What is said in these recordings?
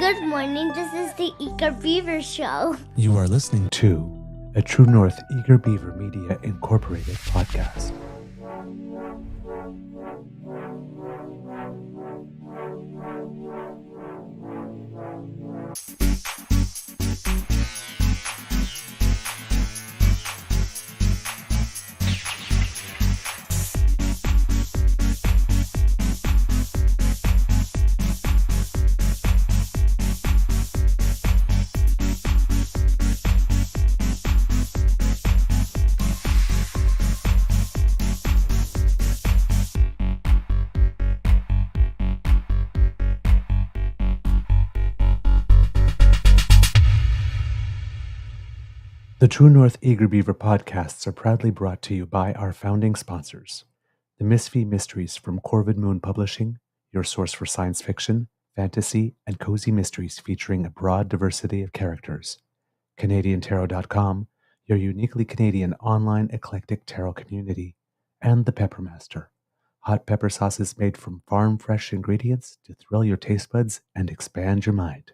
Good morning. This is the Eager Beaver Show. You are listening to a True North Eager Beaver Media Incorporated podcast. The True North Eager Beaver podcasts are proudly brought to you by our founding sponsors, the Misfit Mysteries from Corvid Moon Publishing, your source for science fiction, fantasy, and cozy mysteries featuring a broad diversity of characters, CanadianTarot.com, your uniquely Canadian online eclectic tarot community, and the Pepper Master, hot pepper sauces made from farm-fresh ingredients to thrill your taste buds and expand your mind.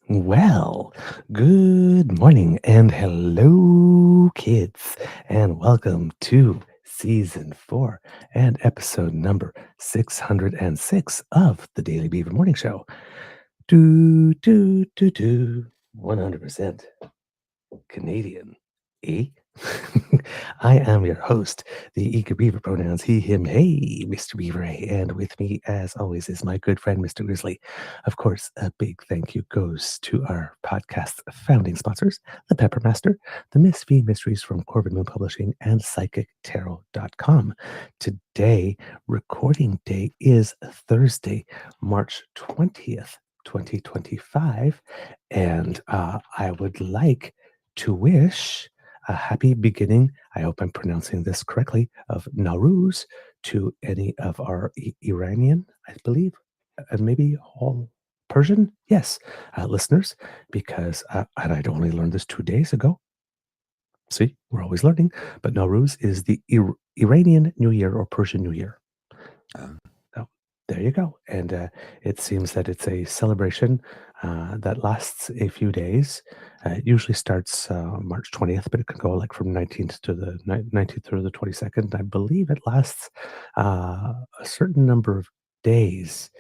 Well, good morning and hello, kids, and welcome to season 4 and episode number 606 of the Daily Beaver Morning Show. 100% Canadian, eh? I am your host, the Eager Beaver, pronouns he, him, hey, Mr. Beaver, and with me, as always, is my good friend, Mr. Grizzly. Of course, a big thank you goes to our podcast founding sponsors, the Pepper Master, the Misfit Mysteries from Corvid Moon Publishing, and PsychicTarot.com. Today, recording day is Thursday, March 20th, 2025, and I would like to wish a happy beginning, I hope I'm pronouncing this correctly, of Nowruz to any of our Iranian, I believe, and maybe all Persian, yes, listeners, because, and I'd only learned this 2 days ago. See, we're always learning, but Nowruz is the Iranian New Year or Persian New Year. So there you go. And it seems that it's a celebration that lasts a few days. It usually starts March 20th, but it can go like from 19th to the 19th through the 22nd. I believe it lasts a certain number of days.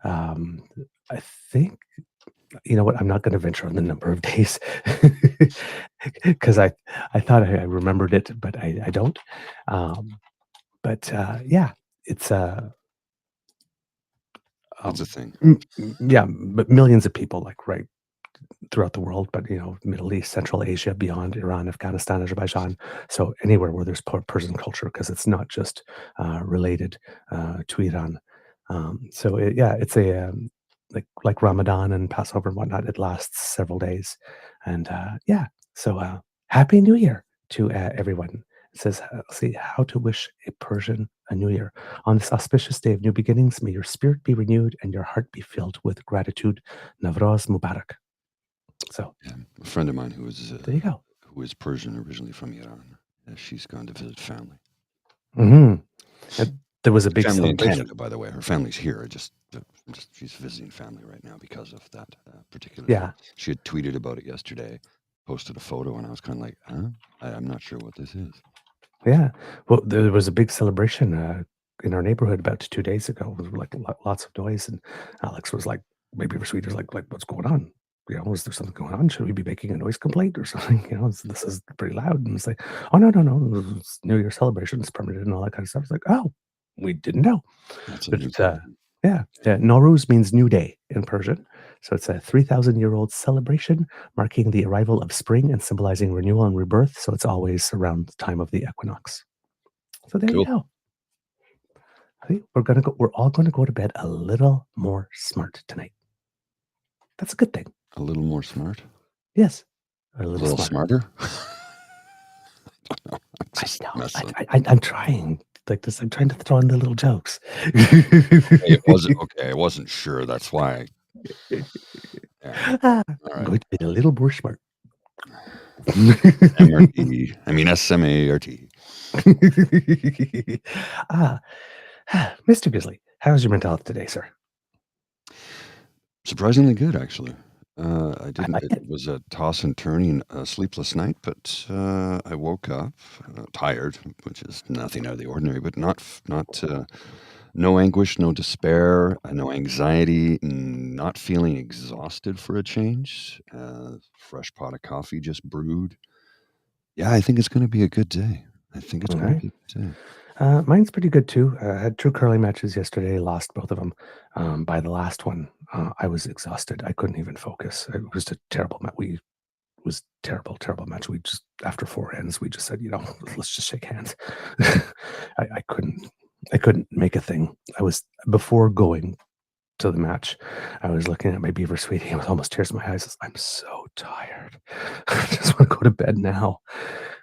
I think, you know what, I'm not going to venture on the number of days because I thought I remembered it, but I don't. Yeah, it's That's a thing. yeah, but millions of people, like, right throughout the world, but Middle East, Central Asia, beyond Iran, Afghanistan, Azerbaijan, so anywhere where there's Persian culture, because it's not just related to Iran. It's a like Ramadan and Passover and whatnot. It lasts several days, and so Happy New Year to everyone. It says, see how to wish a Persian a new year. On this auspicious day of new beginnings, may your spirit be renewed and your heart be filled with gratitude. Navroz Mubarak. So, yeah, a friend of mine who was there you go. Who is Persian, originally from Iran. She's gone to visit family. Mm-hmm. There was a big family in celebration. Canada, by the way. Her family's here. Just she's visiting family right now because of that particular. Yeah. Thing. She had tweeted about it yesterday, posted a photo, and I was kind of like, huh? I'm not sure what this is. Yeah. Well, there was a big celebration in our neighborhood about 2 days ago. It was like lots of noise, and Alex was like, maybe her sweeter's like, what's going on? Is there something going on? Should we be making a noise complaint or something? This is pretty loud. And it's like, oh, no. It's New Year celebration. It's permitted and all that kind of stuff. It's like, oh, we didn't know. That's But Nowruz means new day in Persian. So it's a 3,000-year-old celebration marking the arrival of spring and symbolizing renewal and rebirth. So it's always around the time of the equinox. So there you go. I think we're all going to go to bed a little more smart tonight. That's a good thing. A little more smart? Yes. A little smarter? I'm trying. Like this, I'm trying to throw in the little jokes. It wasn't okay. I wasn't sure. That's why Yeah. Ah, All right. going to be a little more smart. MRT. I mean SMART. ah, Mr. Grizzly, how's your mental health today, sir? Surprisingly good, actually. I I didn't. like It it. was a toss and turning, sleepless night, but I woke up tired, which is nothing out of the ordinary, but not no anguish, no despair, no anxiety, not feeling exhausted for a change. Fresh pot of coffee just brewed. Yeah, I think it's going to be a good day. I think it's All going to right. be a good day. Mine's pretty good too. I had 2 curling matches yesterday, lost both of them. By the last one, I was exhausted. I couldn't even focus. It was a terrible match. Was terrible match. We just after 4 ends, we just said, let's just shake hands. I couldn't make a thing. I was before going to the match. I was looking at my beaver sweetie with almost tears in my eyes. I'm so tired. I just want to go to bed now.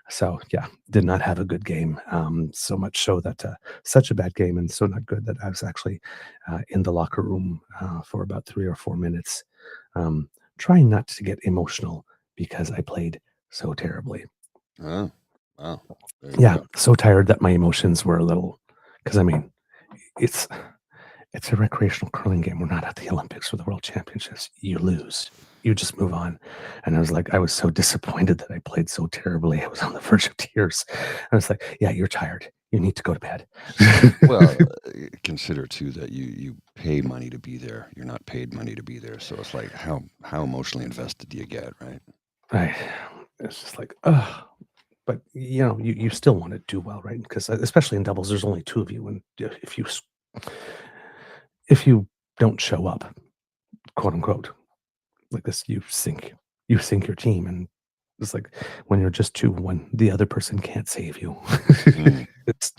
So yeah, did not have a good game. So much so that such a bad game and so not good that I was actually in the locker room for about 3 or 4 minutes, trying not to get emotional because I played so terribly. Oh, wow. There you Yeah, go. so tired that my emotions were a little. Because I mean, it's a recreational curling game. We're not at the Olympics or the World Championships. You lose. You just move on. And I was so disappointed that I played so terribly. I was on the verge of tears. I was like, yeah, you're tired. You need to go to bed. Well, consider too that you pay money to be there. You're not paid money to be there. So it's like how emotionally invested do you get, right? Right. It's just like, ugh. But you still want to do well, right? Because especially in doubles, there's only 2 of you, and if you don't show up, quote unquote, like this, you sink your team, and it's like when you're just 2, when the other person can't save you, Mm. it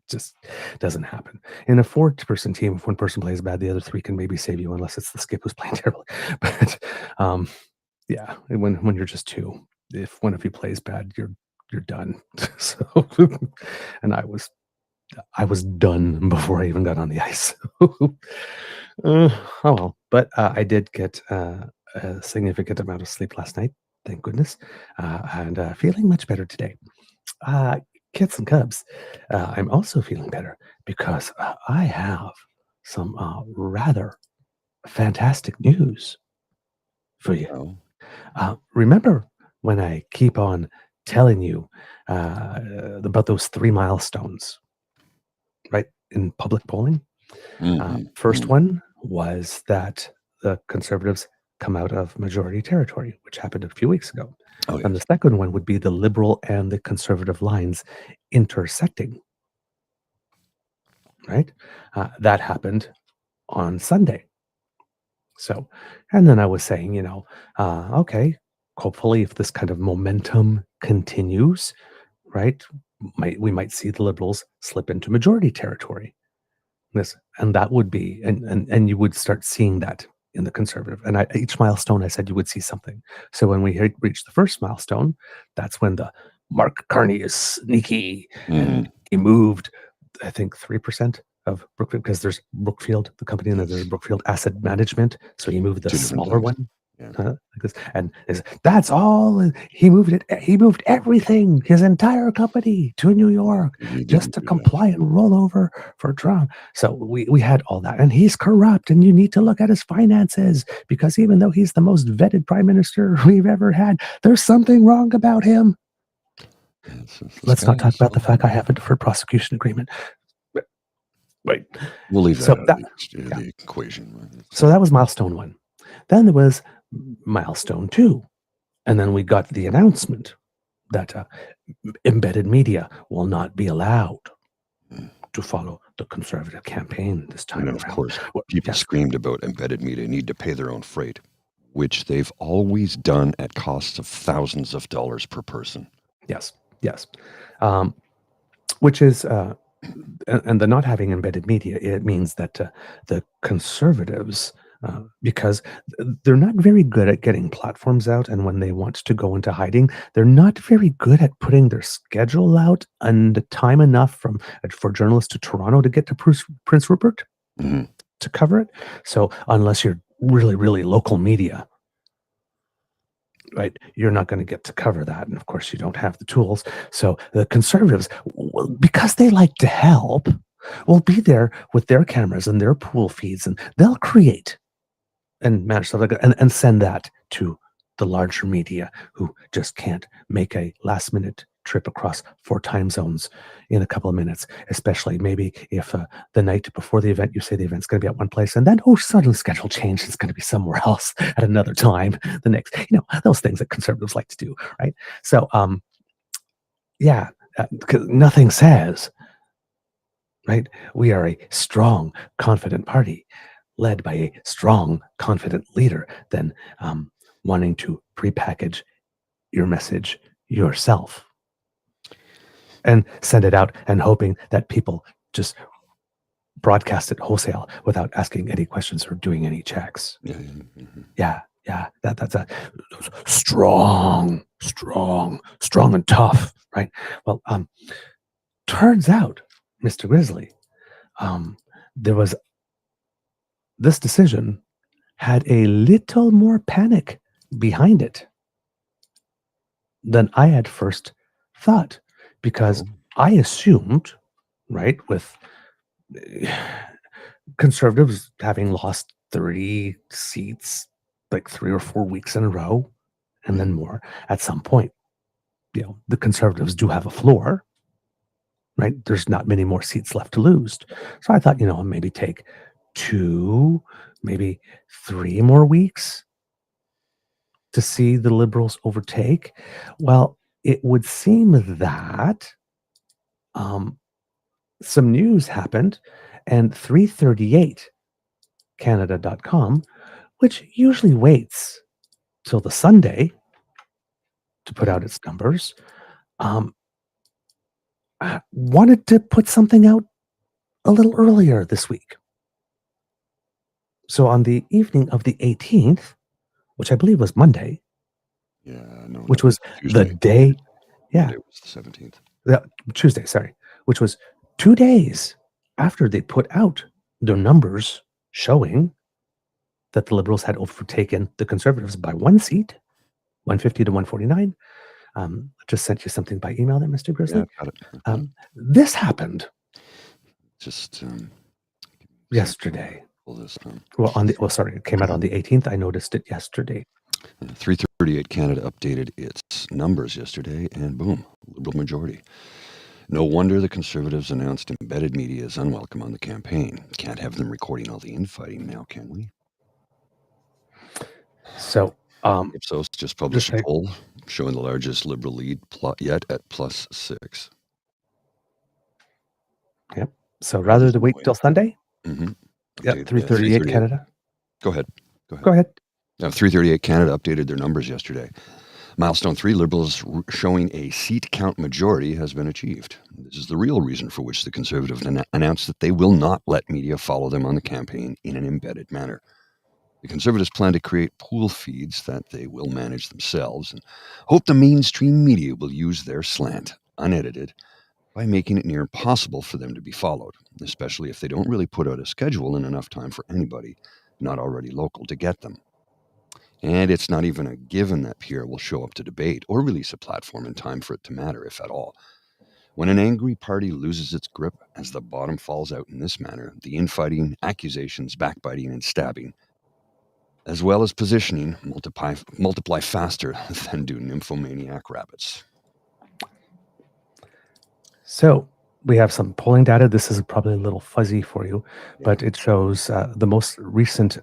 just doesn't happen. In a 4-person team, if one person plays bad, the other 3 can maybe save you, unless it's the skip who's playing terribly. But yeah, when you're just 2, if one of you plays bad, you're done. So, and I was done before I even got on the ice. Oh well, but I did get a significant amount of sleep last night, thank goodness, and feeling much better today. Uh, Kids and Cubs, I'm also feeling better because I have some rather fantastic news for you. Oh. Remember when I keep on telling you about those 3 milestones, right, in public polling? First one was that the Conservatives come out of majority territory, which happened a few weeks ago. Oh, And yes. the second one would be the Liberal and the Conservative lines intersecting, right? That happened on Sunday. So, and then I was saying, okay, hopefully if this kind of momentum continues, right, we might see the Liberals slip into majority territory. Yes, and that would be, and you would start seeing that in the Conservative. And each milestone, I said you would see something. So when we reached the first milestone, that's when the Mark Carney is sneaky, and he moved, I think, 3% of Brookfield, because there's Brookfield, the company, and then there's Brookfield Asset Management. So he moved the 2 different smaller things. one. Yeah. Like this, and that's all. He moved it. He moved everything, his entire company, to New York, You just didn't to do that. comply and roll over for Trump. So we had all that, and he's corrupt, and you need to look at his finances, because even though he's the most vetted prime minister we've ever had, there's something wrong about him. Yeah, this Let's guy not talk is about the fact I have a deferred prosecution agreement. Wait. We'll leave So that out that, of the equation. Right? so that was milestone 1. Then there was milestone 2, and then we got the announcement that embedded media will not be allowed to follow the Conservative campaign this time And then, around. of course, Well, people yes, screamed about embedded media need to pay their own freight, which they've always done at costs of thousands of dollars per person. yes. Which is, and the not having embedded media, it means that the Conservatives, because they're not very good at getting platforms out, and when they want to go into hiding, they're not very good at putting their schedule out and time enough for journalists to Toronto to get to Prince Rupert to cover it. So unless you're really, really local media, right? You're not going to get to cover that. And of course, you don't have the tools. So the Conservatives, because they like to help, will be there with their cameras and their pool feeds, and they'll create and manage stuff like that and send that to the larger media who just can't make a last minute trip across 4 time zones in a couple of minutes, especially maybe if the night before the event, you say the event's going to be at one place and then, suddenly schedule change. It's going to be somewhere else at another time. The next, those things that conservatives like to do, right? So, yeah, 'cause nothing says, right? We are a strong, confident party led by a strong, confident leader than wanting to prepackage your message yourself and send it out and hoping that people just broadcast it wholesale without asking any questions or doing any checks. Yeah. That's a strong and tough, right? Well, turns out, Mr. Grizzly, there was this decision had a little more panic behind it than I had first thought, because I assumed, right, with Conservatives having lost 30 seats like 3 or 4 weeks in a row and then more, at some point, the Conservatives do have a floor, right? There's not many more seats left to lose. So I thought, maybe take 2, maybe 3 more weeks to see the Liberals overtake. Well, it would seem that some news happened, and 338canada.com, which usually waits till the Sunday to put out its numbers, wanted to put something out a little earlier this week. So on the evening of the 18th, which I believe was Monday, which was Tuesday. the day, Monday was the 17th. Tuesday, sorry, which was 2 days after they put out their numbers showing that the Liberals had overtaken the Conservatives by 1 seat, 150 to 149. I just sent you something by email there, Mr. Grizzly. Yeah, I've got it. This happened just yesterday. Pull this down. It came out on the 18th. I noticed it yesterday. 338 Canada updated its numbers yesterday, and boom, Liberal majority. No wonder the Conservatives announced embedded media is unwelcome on the campaign. Can't have them recording all the infighting now, can we? So, Ipsos just published a poll showing the largest Liberal lead yet at +6. Yep. So rather than wait till Sunday? Mm-hmm. Yep, 338 Canada. Go ahead. 338 Canada updated their numbers yesterday. Milestone 3 Liberals showing a seat count majority has been achieved. This is the real reason for which the Conservatives announced that they will not let media follow them on the campaign in an embedded manner. The Conservatives plan to create pool feeds that they will manage themselves and hope the mainstream media will use their slant, unedited, by making it near impossible for them to be followed, especially if they don't really put out a schedule in enough time for anybody not already local to get them. And it's not even a given that Pierre will show up to debate or release a platform in time for it to matter, if at all. When an angry party loses its grip as the bottom falls out in this manner, the infighting, accusations, backbiting, and stabbing, as well as positioning, multiply faster than do nymphomaniac rabbits. So we have some polling data. This is probably a little fuzzy for you, but it shows the most recent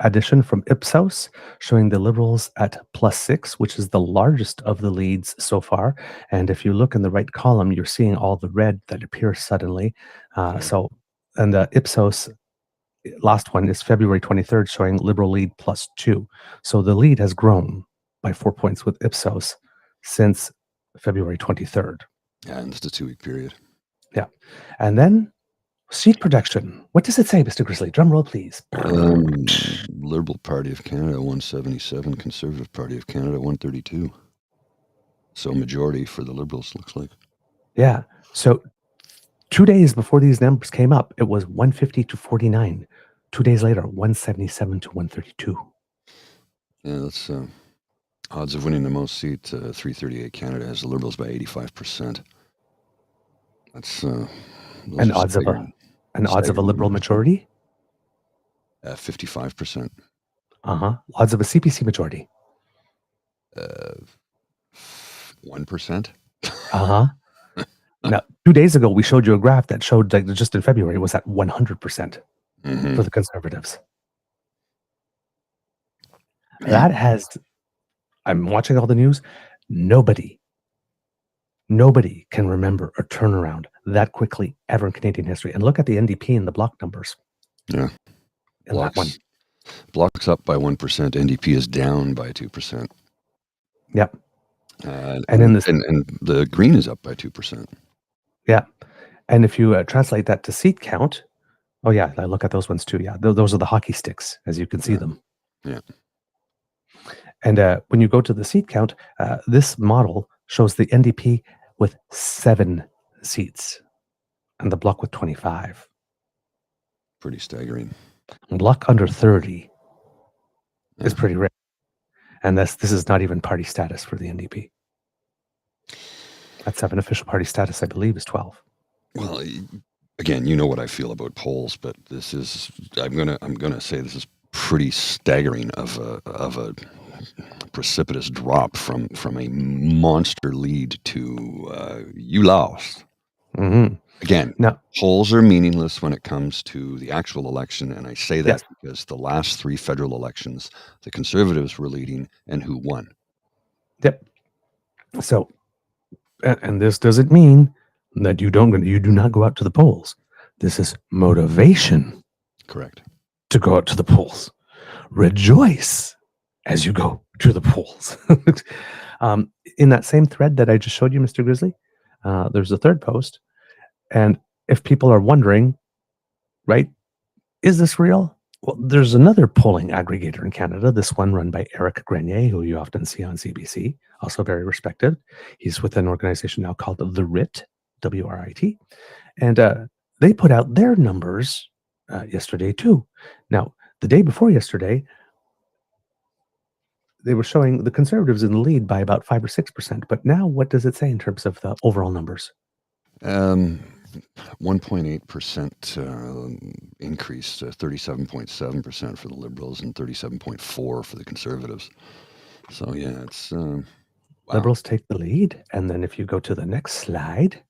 addition from Ipsos, showing the Liberals at +6, which is the largest of the leads so far. And if you look in the right column, you're seeing all the red that appears suddenly. And the Ipsos last one is February 23rd, showing Liberal lead +2. So the lead has grown by 4 points with Ipsos since February 23rd. Yeah, and it's a 2-week period. Yeah. And then seat projection. What does it say, Mr. Grizzly? Drum roll, please. Liberal Party of Canada, 177. Conservative Party of Canada, 132. So majority for the Liberals, looks like. Yeah. So 2 days before these numbers came up, it was 150 to 49 2 days later, 177 to 132. Yeah, that's odds of winning the most seat, 338. Canada has the Liberals by 85%. That's those And are odds of a staggering Liberal numbers. majority? 55%. Odds of a CPC majority? 1%. Now, 2 days ago, we showed you a graph that showed like just in February it was at 100% for the Conservatives. That has, I'm watching all the news. Nobody can remember a turnaround that quickly ever in Canadian history. And look at the NDP and the Bloc numbers. Yeah. In that one. Bloc's up by 1%. NDP is down by 2%. Yep. And the Green is up by 2%. Yeah. And if you translate that to seat count, oh yeah, I look at those ones too. Yeah, those are the hockey sticks, as you can see them. Yeah. And when you go to the seat count, this model shows the NDP with 7 seats and the Bloc with 25. Pretty staggering. Bloc under 30 is pretty rare. And this is not even party status for the NDP. At 7 official party status, I believe, is 12. Well, again, you know what I feel about polls, but this is I'm gonna say this is pretty staggering of a precipitous drop from a monster lead to you lost. Again, polls are meaningless when it comes to the actual election, and I say that because the last 3 federal elections, the Conservatives were leading, and who won? Yep. So, and this doesn't mean that you do not go out to the polls. This is motivation. Correct. To go out to the polls. Rejoice as you go to the polls. In that same thread that I just showed you, Mr. Grizzly, there's a third post. And if people are wondering, right, is this real? Well, there's another polling aggregator in Canada, this one run by Eric Grenier, who you often see on CBC, also very respected. He's with an organization now called The RIT, W-R-I-T. And they put out their numbers yesterday too. Now, the day before yesterday, they were showing the Conservatives in the lead by about 5 or 6%. But now, what does it say in terms of the overall numbers? 1.8% increase, 37.7% for the Liberals and 37.4% for the Conservatives. So yeah, it's wow. Liberals take the lead, and then if you go to the next slide,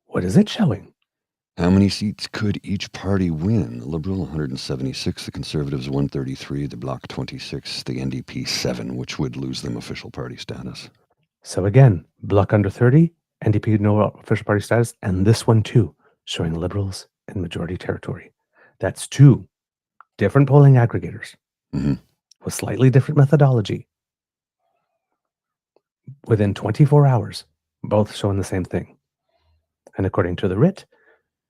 what is it showing? How many seats could each party win? The Liberal 176, the Conservatives 133, the Bloc 26, the NDP 7, which would lose them official party status. So again, Bloc under 30, NDP no official party status, and this one too, showing Liberals in majority territory. That's 2 different polling aggregators with slightly different methodology. Within 24 hours, both showing the same thing. And according to the RIT,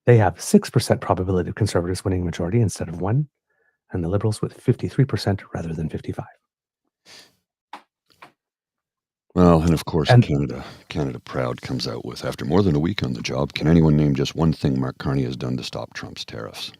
they have 6% probability of Conservatives winning majority instead of 1, and the Liberals with 53% rather than 55%. Well, and of course, Canada Proud comes out with, after more than a week on the job, can anyone name just one thing Mark Carney has done to stop Trump's tariffs?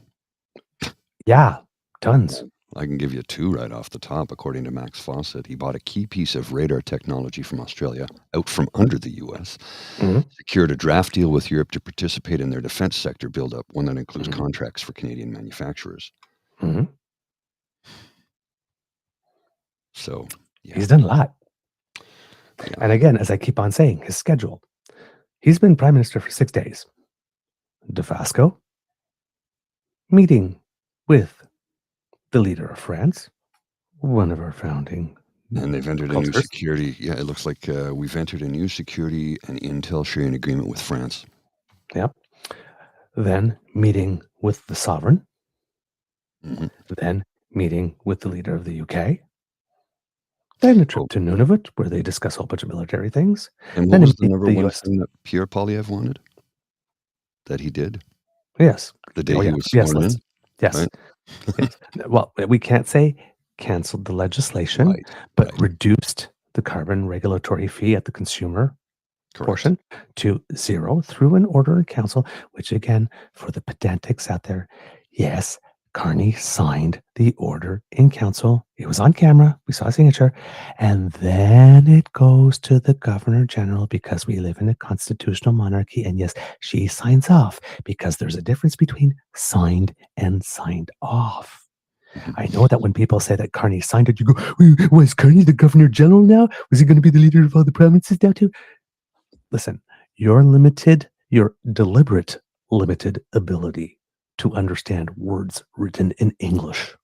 Yeah, tons. I can give you 2 right off the top. According to Max Fawcett, he bought a key piece of radar technology from Australia out from under the U.S., secured a draft deal with Europe to participate in their defense sector buildup, one that includes contracts for Canadian manufacturers. So, yeah. He's done a lot. Yeah. And again, as I keep on saying, his schedule. He's been prime minister for 6 days. DeFasco, meeting with the leader of France, one of our founding. And they've entered a new security. Yeah, it looks like we've entered a new security and intel sharing agreement with France. Yep. Then meeting with the sovereign. Then meeting with the leader of the UK. Then a trip to Nunavut, where they discuss a whole bunch of military things. And what was the number one thing that Pierre Poilièvre wanted? That he did? Yes. The day he was sworn in? Yes. Right? Yes. Well, we can't say canceled the legislation, but reduced the carbon regulatory fee at the consumer portion to 0 through an order in council, which again, for the pedantics out there, yes, Carney signed the order in council. It was on camera. We saw a signature. And then it goes to the governor general because we live in a constitutional monarchy. And yes, she signs off because there's a difference between signed and signed off. I know that when people say that Carney signed it, you go, was Carney the governor general now? Was he going to be the leader of all the provinces now too? Listen, your deliberate limited ability to understand words written in English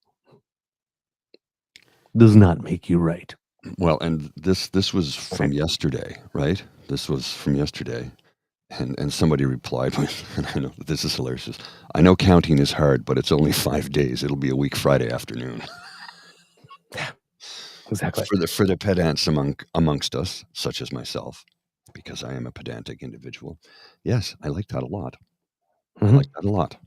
does not make you right. Well, and this was from yesterday, right? This was from yesterday. And somebody replied with, and I know this is hilarious. I know counting is hard, but it's only 5 days. It'll be a week Friday afternoon. Exactly. For the pedants amongst us, such as myself, because I am a pedantic individual. Yes, I like that a lot. I like that a lot.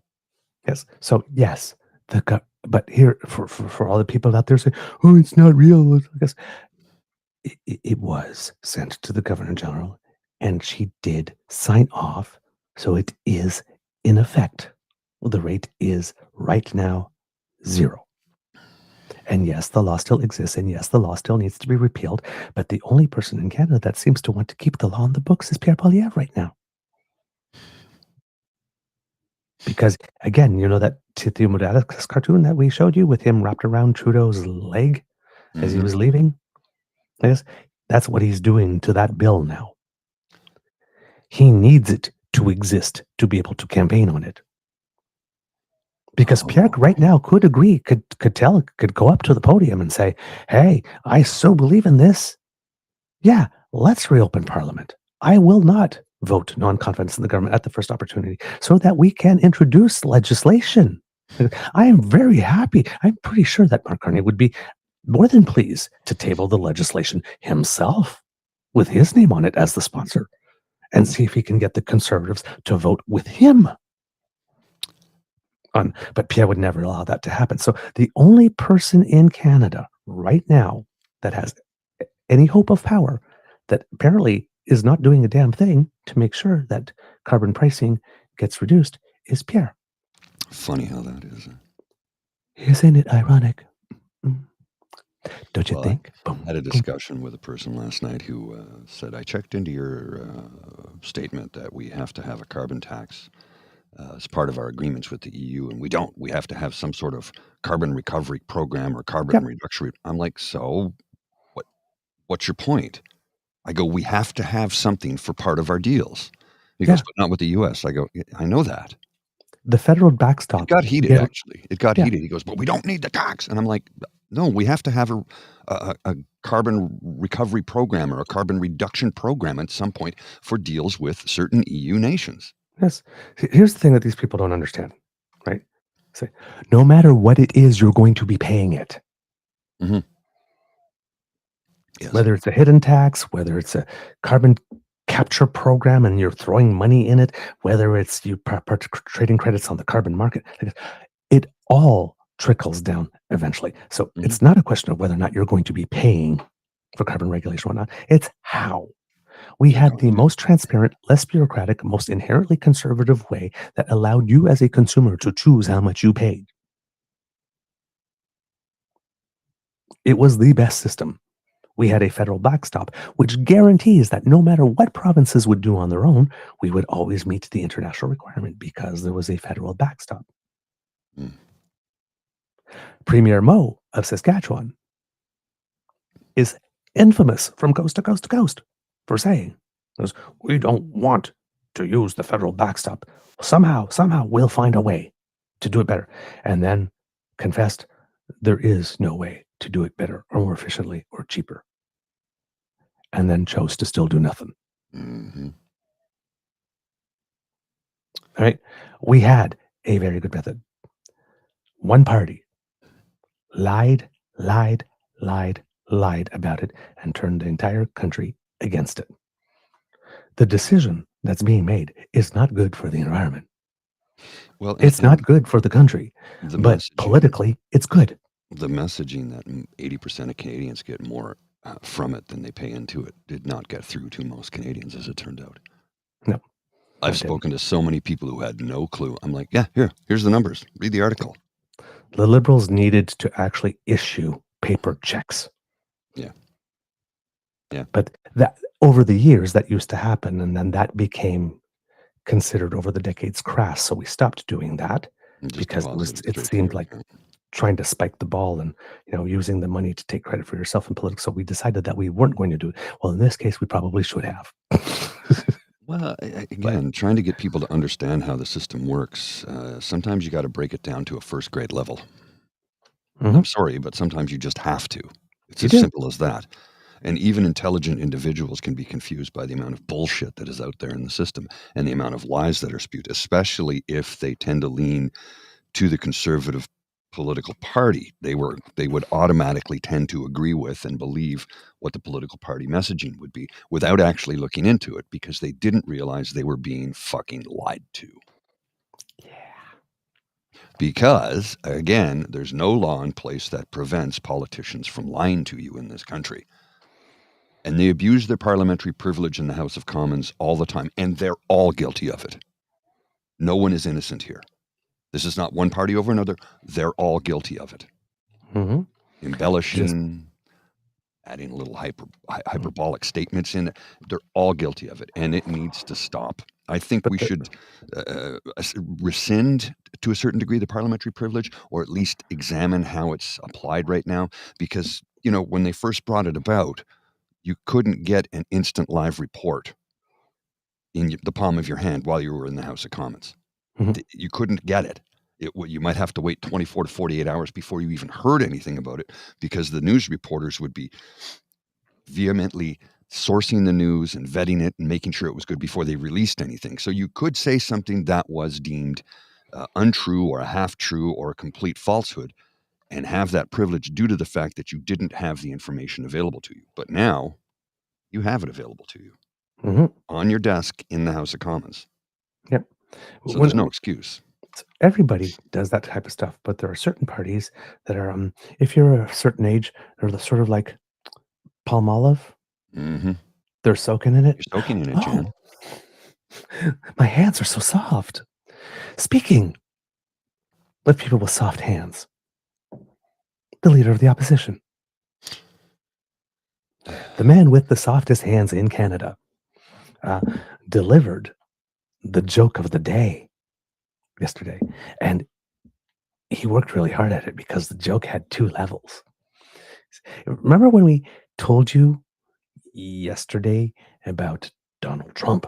Yes. So yes, but here for all the people out there saying, "Oh, it's not real," I guess it was sent to the governor general, and she did sign off. So it is in effect. The rate is right now 0. And yes, the law still exists, and yes, the law still needs to be repealed. But the only person in Canada that seems to want to keep the law on the books is Pierre Poilièvre right now. Because again, you know that Tithio Modalix cartoon that we showed you with him wrapped around Trudeau's leg as he was leaving? Yes, that's what he's doing to that bill now. He needs it to exist to be able to campaign on it. Because Pierre right now could agree, could go up to the podium and say, "Hey, I so believe in this. Yeah, let's reopen Parliament. I will not vote non-confidence in the government at the first opportunity so that we can introduce legislation." I am very happy. I'm pretty sure that Mark Carney would be more than pleased to table the legislation himself with his name on it as the sponsor and see if he can get the Conservatives to vote with him. But Pierre would never allow that to happen. So the only person in Canada right now that has any hope of power that apparently is not doing a damn thing to make sure that carbon pricing gets reduced is Pierre. Funny how that is. Isn't it ironic? Don't you think? I had a discussion with a person last night who said, I checked into your statement that we have to have a carbon tax as part of our agreements with the EU, and we don't. We have to have some sort of carbon recovery program or carbon reduction. I'm like, so what's your point? I go, we have to have something for part of our deals. He goes, but not with the US. I go, I know that. The federal backstop. It got heated, actually. It got heated. He goes, but we don't need the tax. And I'm like, no, we have to have a carbon recovery program or a carbon reduction program at some point for deals with certain EU nations. Yes. Here's the thing that these people don't understand, right? Say, no matter what it is, you're going to be paying it. Mm-hmm. Yes. Whether it's a hidden tax, whether it's a carbon capture program and you're throwing money in it, whether it's you trading credits on the carbon market, it all trickles down eventually. So it's not a question of whether or not you're going to be paying for carbon regulation or not. It's how. We had the most transparent, less bureaucratic, most inherently conservative way that allowed you as a consumer to choose how much you paid. It was the best system. We had a federal backstop, which guarantees that no matter what provinces would do on their own, we would always meet the international requirement because there was a federal backstop. Premier Moe of Saskatchewan is infamous from coast to coast to coast for saying, we don't want to use the federal backstop. Somehow we'll find a way to do it better. And then confessed there is no way to do it better or more efficiently or cheaper. And then chose to still do nothing. All right. We had a very good method. One party lied about it and turned the entire country against it. The decision that's being made is not good for the environment. Well, it's not good for the country, but politically, it's good. The messaging that 80% of Canadians get more from it than they pay into it did not get through to most Canadians, as it turned out. No. I've spoken to so many people who had no clue. I'm like, yeah, here's the numbers. Read the article. The Liberals needed to actually issue paper checks. Yeah. Yeah. But that over the years that used to happen, and then that became considered over the decades crass. So we stopped doing that And just because deposit it straight to seemed your like account. trying to spike the ball and using the money to take credit for yourself in politics. So we decided that we weren't going to do it. Well, in this case, we probably should have. Well, But again, trying to get people to understand how the system works, sometimes you got to break it down to a first grade level. mhm, I'm sorry, but sometimes you just have to. It's you as do. simple as that. And even intelligent individuals can be confused by the amount of bullshit that is out there in the system and the amount of lies that are spewed, especially if they tend to lean to the conservative political party. They would automatically tend to agree with and believe what the political party messaging would be without actually looking into it because they didn't realize they were being fucking lied to. Yeah. Because, again, there's no law in place that prevents politicians from lying to you in this country. And they abuse their parliamentary privilege in the House of Commons all the time, and they're all guilty of it. No one is innocent here. This is not one party over another. They're all guilty of it. Mhm. Embellishing, adding a little hyperbolic statements in it. They're all guilty of it, and it needs to stop. I think But we should rescind, to a certain degree, the parliamentary privilege, or at least examine how it's applied right now. Because, when they first brought it about, you couldn't get an instant live report in the palm of your hand while you were in the House of Commons. Mhm. You couldn't get it. You might have to wait 24 to 48 hours before you even heard anything about it because the news reporters would be vehemently sourcing the news and vetting it and making sure it was good before they released anything. So you could say something that was deemed untrue or a half true or a complete falsehood and have that privilege due to the fact that you didn't have the information available to you. But now you have it available to you Mhm. on your desk in the House of Commons. Yep. So there's no When excuse. everybody does that type of stuff, but there are certain parties that are, if you're a certain age, they're the sort of like palm olive. Mm-hmm. They're soaking in it. You're soaking in it, Oh, Jan. my hands are so soft. Speaking with people with soft hands, the leader of the opposition, the man with the softest hands in Canada, uh, delivered the joke of the day yesterday. And he worked really hard at it because the joke had two levels. Remember when we told you yesterday about Donald Trump,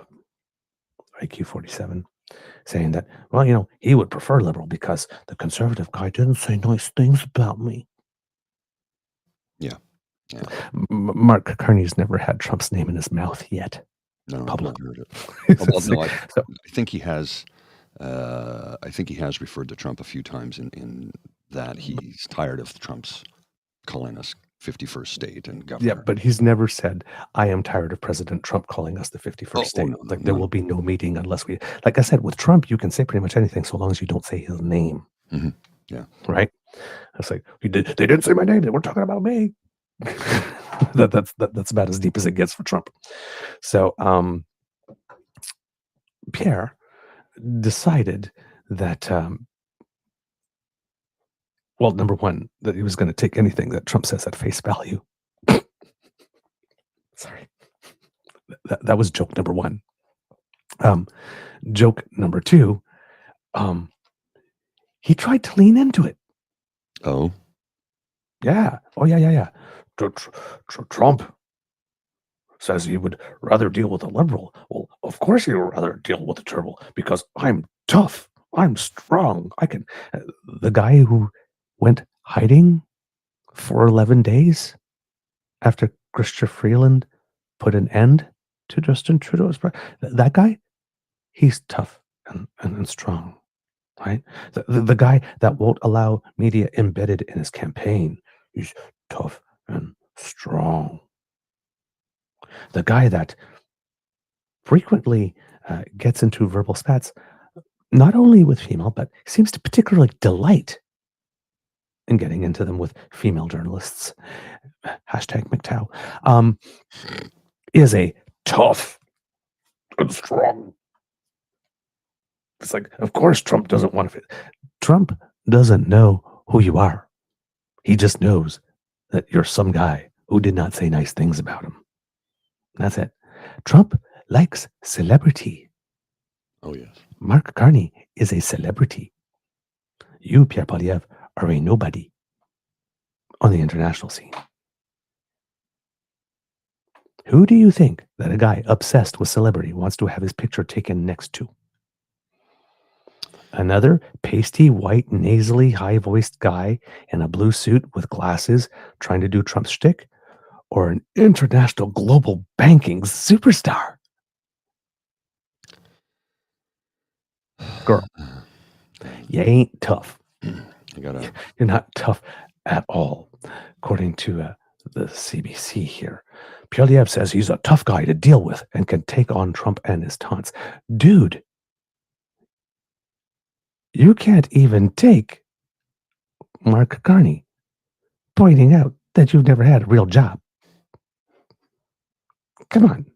IQ 47, saying that, well, he would prefer liberal because the conservative guy didn't say nice things about me. Yeah. Yeah. Mark Carney's never had Trump's name in his mouth yet. No, I've Public. never heard it. Oh, well, no, So, I think he has. I think he has referred to Trump a few times in that he's tired of Trump's calling us 51st state and yeah, governor. but he's never said, I am tired of President Trump calling us the 51st state. No, Like, there will be no meeting unless we, like I said, with Trump, you can say pretty much anything so long as you don't say his name. Mm-hmm. Yeah. Right? It's like, they didn't say my name. They weren't talking about me. That's about as deep as it gets for Trump. So, Pierre decided that, well, number one, that he was going to take anything that Trump says at face value. Sorry. That was joke number one. Joke number two, he tried to lean into it. Oh. Yeah. Oh, yeah. Trump says he would rather deal with a liberal. Well, of course he would rather deal with a liberal because I'm tough. I'm strong. I can. The guy who went hiding for 11 days after Chrystia Freeland put an end to Justin Trudeau's, that guy, he's tough and strong, right? The guy that won't allow media embedded in his campaign, he's tough and strong. The guy that frequently gets into verbal spats, not only with female, but seems to particularly delight in getting into them with female journalists. Hashtag McTow. Is a tough and strong. It's like, of course, Trump doesn't want to. Trump doesn't know who you are. He just knows that you're some guy who did not say nice things about him. That's it. Trump likes celebrity. Oh, yes. Mark Carney is a celebrity. You, Pierre Poilièvre, are a nobody on the international scene. Who do you think that a guy obsessed with celebrity wants to have his picture taken next to? Another pasty, white, nasally, high-voiced guy in a blue suit with glasses trying to do Trump's shtick? Or an international global banking superstar? Girl, you ain't tough. You're not tough at all, according to the CBC here. Poilièvre says he's a tough guy to deal with and can take on Trump and his taunts. Dude, you can't even take Mark Carney pointing out that you've never had a real job. Come on.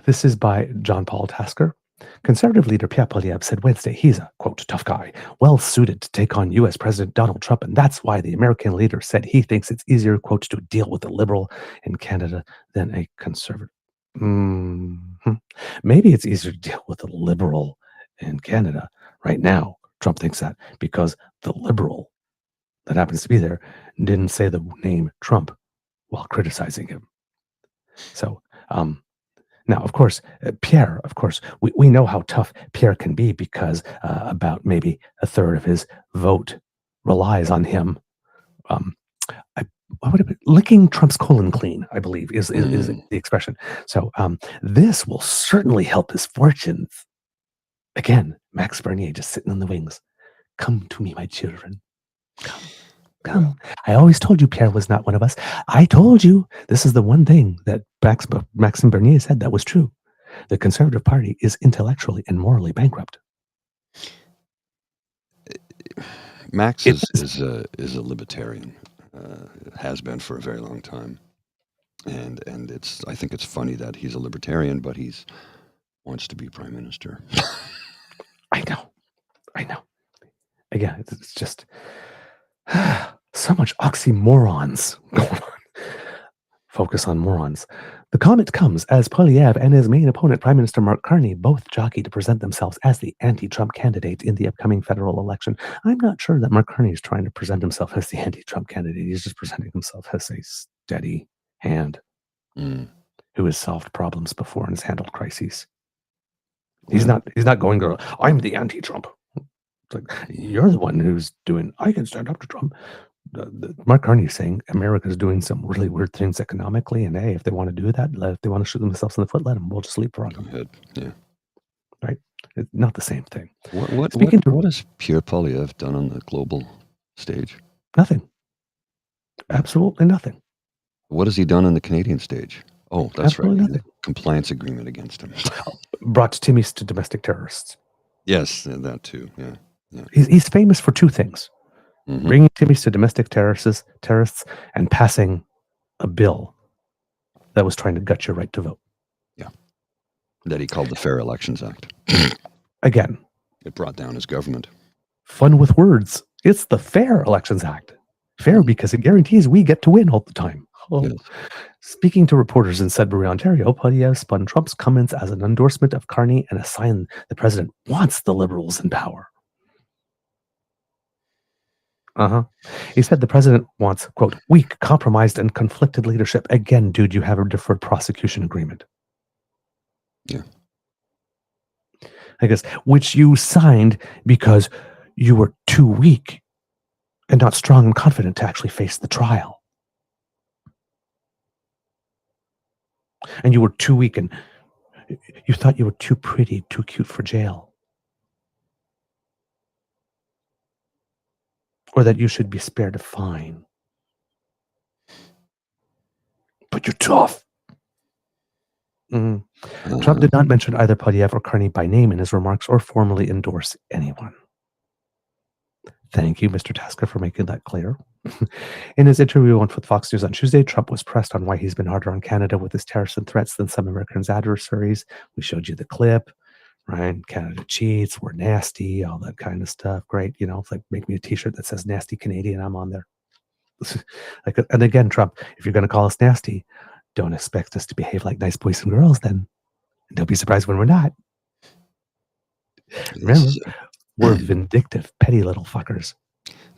This is by John Paul Tasker. Conservative leader Pierre Poilièvre said Wednesday he's a, quote, tough guy, well-suited to take on U.S. President Donald Trump, and that's why the American leader said he thinks it's easier, quote, to deal with a liberal in Canada than a conservative. Maybe it's easier to deal with a liberal in Canada right now. Trump thinks that because the liberal that happens to be there didn't say the name Trump while criticizing him. So, now, of course, Pierre, we know how tough Pierre can be because about maybe a third of his vote relies on him. Licking Trump's colon clean, I believe, is the expression. So this will certainly help his fortunes. Again, Max Bernier just sitting in the wings. Come to me, my children. Come. I always told you Pierre was not one of us. I told you this is the one thing that Maxime Bernier said that was true. The Conservative Party is intellectually and morally bankrupt. Max is a libertarian. Has been for a very long time, and I think it's funny that he's a libertarian, but he wants to be prime minister. I know. Again, it's just so much oxymorons going on. Focus on morons. The comment comes as Poilièvre and his main opponent, Prime Minister Mark Carney, both jockey to present themselves as the anti-Trump candidate in the upcoming federal election. I'm not sure that Mark Carney is trying to present himself as the anti-Trump candidate. He's just presenting himself as a steady hand who has solved problems before and has handled crises. He's not going, girl, I'm the anti-Trump. It's like, you're the one who's doing, I can stand up to Trump. Mark Carney is saying America's doing some really weird things economically, and hey, if they want to do that, if they want to shoot themselves in the foot, let them. We'll just leapfrog them. Go ahead. Yeah. Right? It's not the same thing. What has Pierre Poilièvre done on the global stage? Nothing. Absolutely nothing. What has he done on the Canadian stage? Oh, that's Absolutely right. Nothing. Compliance agreement against him. Brought Timmies to domestic terrorists. Yes, that too. Yeah. He's famous for two things. Bringing Timmies to domestic terrorists and passing a bill that was trying to gut your right to vote. Yeah. That he called the Fair Elections Act. Again. It brought down his government. Fun with words. It's the Fair Elections Act. Fair because it guarantees we get to win all the time. Oh. Yes. Speaking to reporters in Sudbury, Ontario, Poilièvre spun Trump's comments as an endorsement of Carney and a sign the president wants the Liberals in power. He said the president wants, quote, weak, compromised, and conflicted leadership. Again, dude, you have a deferred prosecution agreement. Yeah. I guess, which you signed because you were too weak and not strong and confident to actually face the trial. And you were too weak and you thought you were too pretty, too cute for jail. Or that you should be spared a fine. But you're tough. Trump did not mention either Poilièvre or Carney by name in his remarks or formally endorse anyone. Thank you, Mr. Tasker, for making that clear. In his interview with Fox News on Tuesday, Trump was pressed on why he's been harder on Canada with his tariffs and threats than some Americans' adversaries. We showed you the clip. right? Canada cheats, we're nasty, all that kind of stuff. Great. It's like make me a t-shirt that says nasty Canadian. I'm on there. And again, Trump, if you're going to call us nasty, don't expect us to behave like nice boys and girls then. Don't be surprised when we're not. Remember, we're vindictive, petty little fuckers.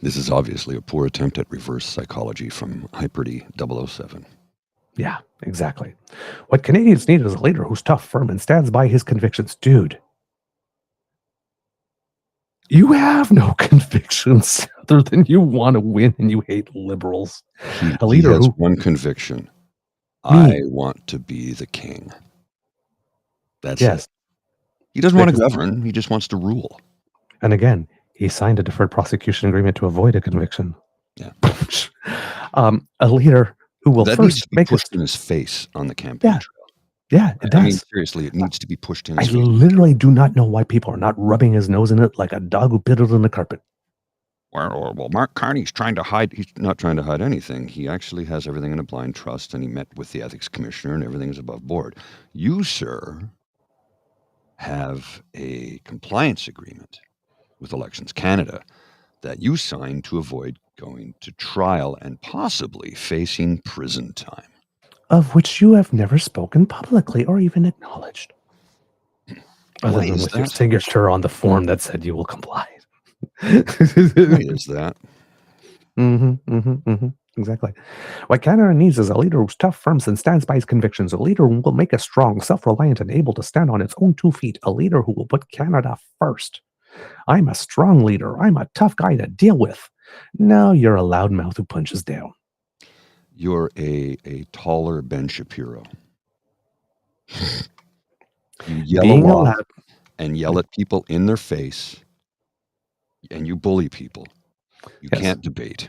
This is obviously a poor attempt at reverse psychology from Hyperty 007. Yeah, exactly. What Canadians need is a leader who's tough, firm, and stands by his convictions. Dude, you have no convictions other than you want to win and you hate liberals. A leader has one conviction. I want to be the king. That's it. He doesn't want to govern. He just wants to rule. And again, he signed a deferred prosecution agreement to avoid a conviction. Yeah. A leader who will that first needs to be pushed in his face on the campaign trail. Yeah, it does. I mean, seriously, it needs to be pushed in his face. I literally do not know why people are not rubbing his nose in it like a dog who piddled in the carpet. Well, Mark Carney's trying to hide. He's not trying to hide anything. He actually has everything in a blind trust, and he met with the ethics commissioner, and everything's above board. You, sir, have a compliance agreement with Elections Canada that you signed to avoid going to trial and possibly facing prison time. Of which you have never spoken publicly or even acknowledged. Other than with your signature on the form that said you will comply. Why is that? Exactly. What Canada needs is a leader who's tough, firm, and stands by his convictions. A leader who will make us strong, self-reliant, and able to stand on its own 2 feet. A leader who will put Canada first. I'm a strong leader. I'm a tough guy to deal with. No, you're a loudmouth who punches down. You're a taller Ben Shapiro. You yell a lot and yell at people in their face, and you bully people. You can't debate,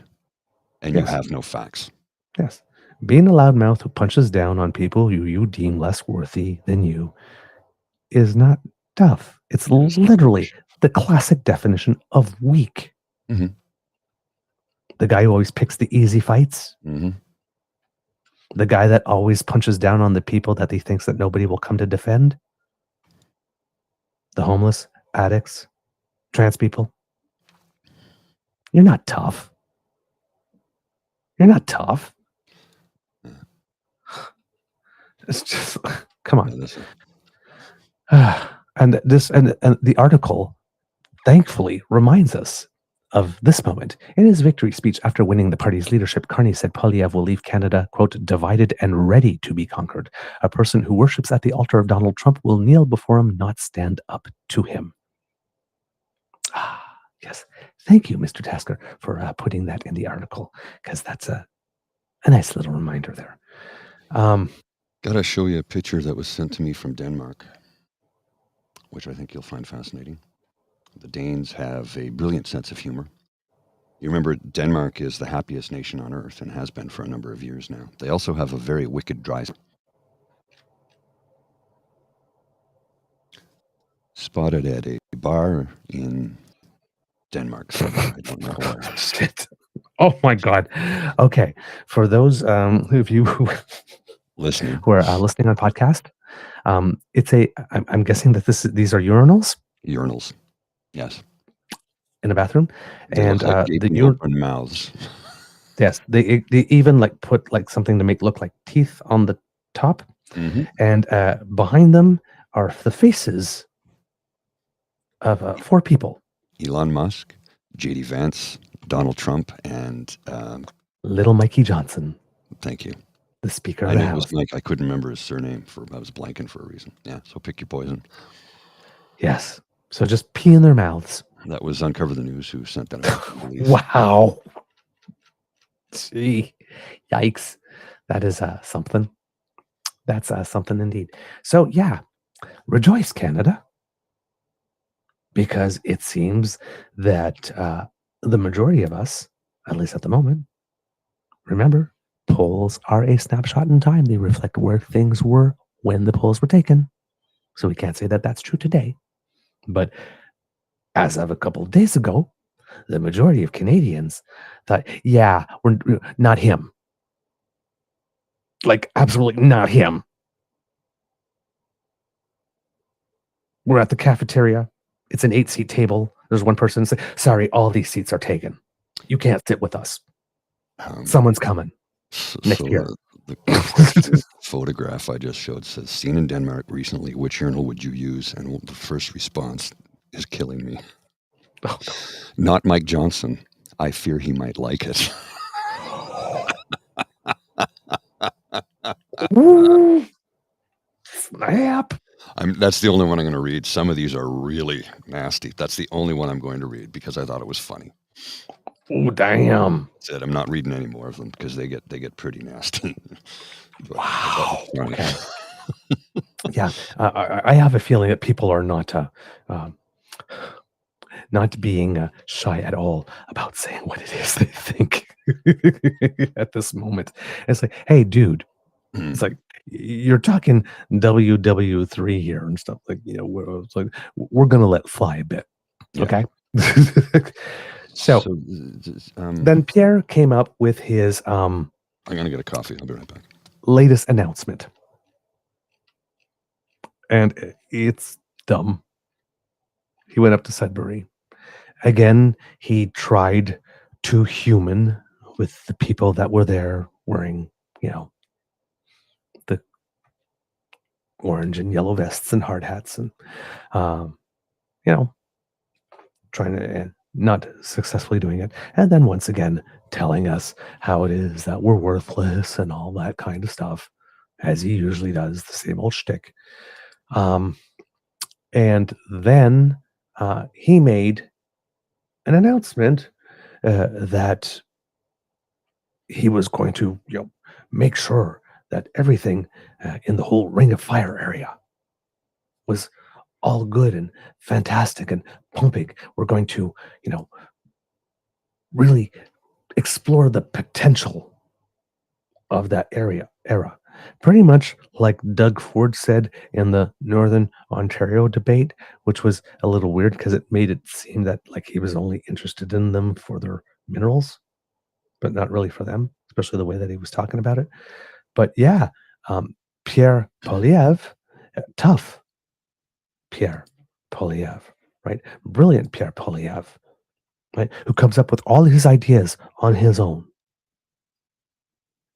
and you have no facts. Yes. Being a loudmouth who punches down on people you deem less worthy than you is not tough. It's literally the classic definition of weak. Mm-hmm. The guy who always picks the easy fights. Mm-hmm. The guy that always punches down on the people that he thinks that nobody will come to defend. The homeless, addicts, trans people. You're not tough. You're not tough. It's just, come on. And the article, thankfully, reminds us of this moment. In his victory speech after winning the party's leadership, Carney said Poilièvre will leave Canada, quote, divided and ready to be conquered. A person who worships at the altar of Donald Trump will kneel before him, not stand up to him. Yes. Thank you, Mr. Tasker, for putting that in the article, because that's a nice little reminder there. Gotta show you a picture that was sent to me from Denmark, which I think you'll find fascinating. The Danes have a brilliant sense of humor. You remember Denmark is the happiest nation on earth and has been for a number of years now. They also have a very wicked dry spotted at a bar in Denmark. So I don't know where. Shit. Oh my God. Okay. For those of you who are listening on podcast, I'm guessing that these are urinals. Urinals. Yes. In a bathroom. They look like gaping open mouths. Yes. They even like put like something to look like teeth on the top. Mm-hmm. And behind them are the faces of 4 people. Elon Musk, J.D. Vance, Donald Trump, and little Mikey Johnson. Thank you. The Speaker of the House. It was I couldn't remember his surname. I was blanking for a reason. Yeah, so pick your poison. Yes. So just pee in their mouths. That was Uncover the News who sent that out. Wow. Gee. Yikes. That is something. That's something indeed. So yeah, rejoice, Canada. Because it seems that the majority of us, at least at the moment, remember, polls are a snapshot in time. They reflect where things were when the polls were taken. So we can't say that that's true today. But as of a couple of days ago, the majority of Canadians thought, yeah, we're not him. Like, absolutely not him. We're at the cafeteria. It's an 8-seat table. There's one person saying, sorry, all these seats are taken. You can't sit with us. Someone's coming next year. The photograph I just showed says, seen in Denmark recently, which urinal would you use? And the first response is killing me. Oh, no. Not Mike Johnson. I fear he might like it. Ooh, snap. That's the only one I'm going to read. Some of these are really nasty. That's the only one I'm going to read because I thought it was funny. Oh, damn. Said I'm not reading any more of them because they get pretty nasty. Wow. Okay. Yeah, I have a feeling that people are not being shy at all about saying what it is they think at this moment. It's like, hey, dude, it's like you're talking WW3 here and stuff like, it's like we're gonna let fly a bit, okay? So then Pierre came up with his I'm gonna get a coffee. I'll be right back. Latest announcement, and it's dumb. He went up to Sudbury. Again, he tried to human with the people that were there wearing, the orange and yellow vests and hard hats and, trying to, not successfully doing it. And then once again, telling us how it is that we're worthless and all that kind of stuff, as he usually does, the same old shtick. And then he made an announcement that he was going to make sure that everything in the whole Ring of Fire area was all good and fantastic and pumping. We're going to, really explore the potential of that era. Pretty much like Doug Ford said in the Northern Ontario debate, which was a little weird because it made it seem that like he was only interested in them for their minerals, but not really for them, especially the way that he was talking about it. But yeah, Pierre Poilièvre, tough Pierre Poilièvre, right? Brilliant Pierre Poilièvre, right? Who comes up with all his ideas on his own.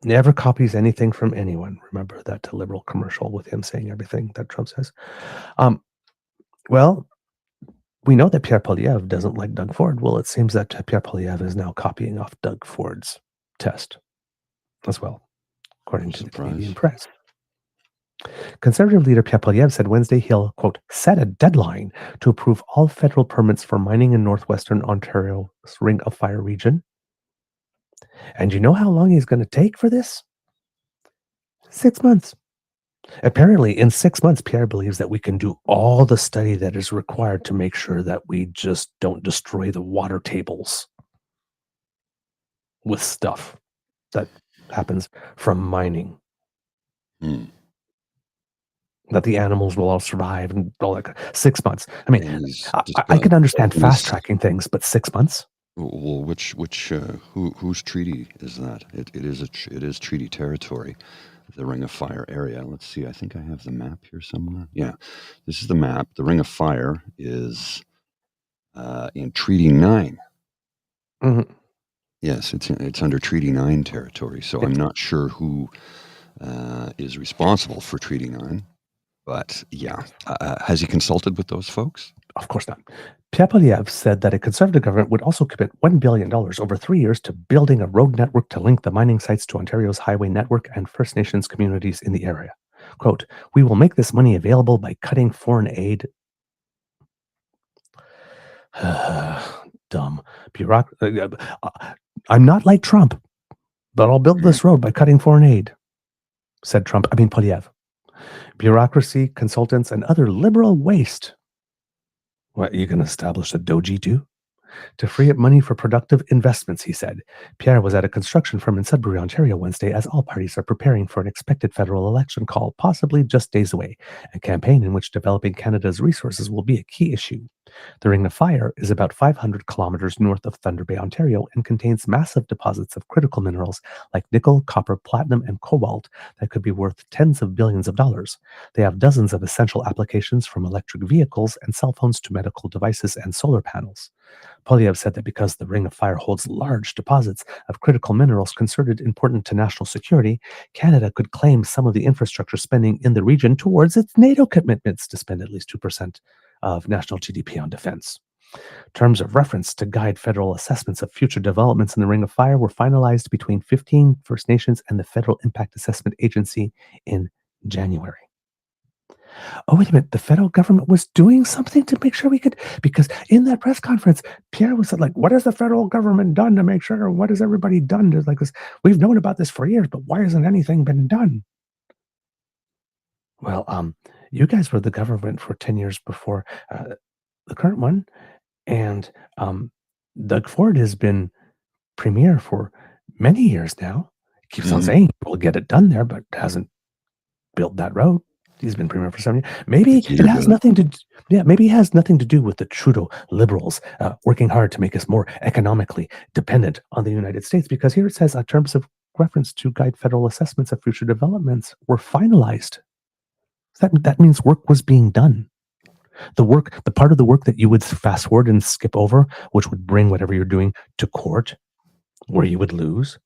Never copies anything from anyone. Remember that liberal commercial with him saying everything that Trump says? Well, we know that Pierre Poilièvre doesn't like Doug Ford. Well, it seems that Pierre Poilièvre is now copying off Doug Ford's test as well, according to the Canadian press. Conservative leader Pierre Poilièvre said Wednesday he'll, quote, set a deadline to approve all federal permits for mining in northwestern Ontario's Ring of Fire region. And you know how long he's going to take for this? 6 months. Apparently, in 6 months, Pierre believes that we can do all the study that is required to make sure that we just don't destroy the water tables with stuff that happens from mining. That the animals will all survive and all that. 6 months. I mean, I can understand fast tracking things, but 6 months? Well, whose treaty is that? It is treaty territory, the Ring of Fire area. Let's see. I think I have the map here somewhere. Yeah, this is the map. The Ring of Fire is in Treaty 9. Mm-hmm. Yes, it's under Treaty 9 territory. So I'm not sure who is responsible for Treaty 9. But yeah, has he consulted with those folks? Of course not. Pierre Poilièvre said that a Conservative government would also commit $1 billion over 3 years to building a road network to link the mining sites to Ontario's highway network and First Nations communities in the area. Quote, we will make this money available by cutting foreign aid. Dumb bureaucracy. I'm not like Trump, but I'll build this road by cutting foreign aid, said Poilièvre. Bureaucracy, consultants, and other liberal waste. What, you can establish a doji too? To free up money for productive investments, he said. Pierre was at a construction firm in Sudbury, Ontario Wednesday as all parties are preparing for an expected federal election call, possibly just days away, a campaign in which developing Canada's resources will be a key issue. The Ring of Fire is about 500 kilometers north of Thunder Bay, Ontario, and contains massive deposits of critical minerals like nickel, copper, platinum, and cobalt that could be worth tens of billions of dollars. They have dozens of essential applications from electric vehicles and cell phones to medical devices and solar panels. Poilièvre said that because the Ring of Fire holds large deposits of critical minerals considered important to national security, Canada could claim some of the infrastructure spending in the region towards its NATO commitments to spend at least 2% of national GDP on defense. Terms of reference to guide federal assessments of future developments in the Ring of Fire were finalized between 15 First Nations and the Federal Impact Assessment Agency in January. Oh, wait a minute. The federal government was doing something to make sure we could, because in that press conference, Pierre was like, what has the federal government done to make sure, what has everybody done to like this? We've known about this for years, but why hasn't anything been done? Well, you guys were the government for 10 years before the current one. And Doug Ford has been premier for many years now. Keeps on saying we'll get it done there, but hasn't built that road. He's been premier for 7 years. Maybe it has nothing to. Maybe it has nothing to do with the Trudeau liberals working hard to make us more economically dependent on the United States. Because here it says, terms of reference to guide federal assessments of future developments were finalized. That means work was being done. The part of the work that you would fast forward and skip over, which would bring whatever you're doing to court, where you would lose.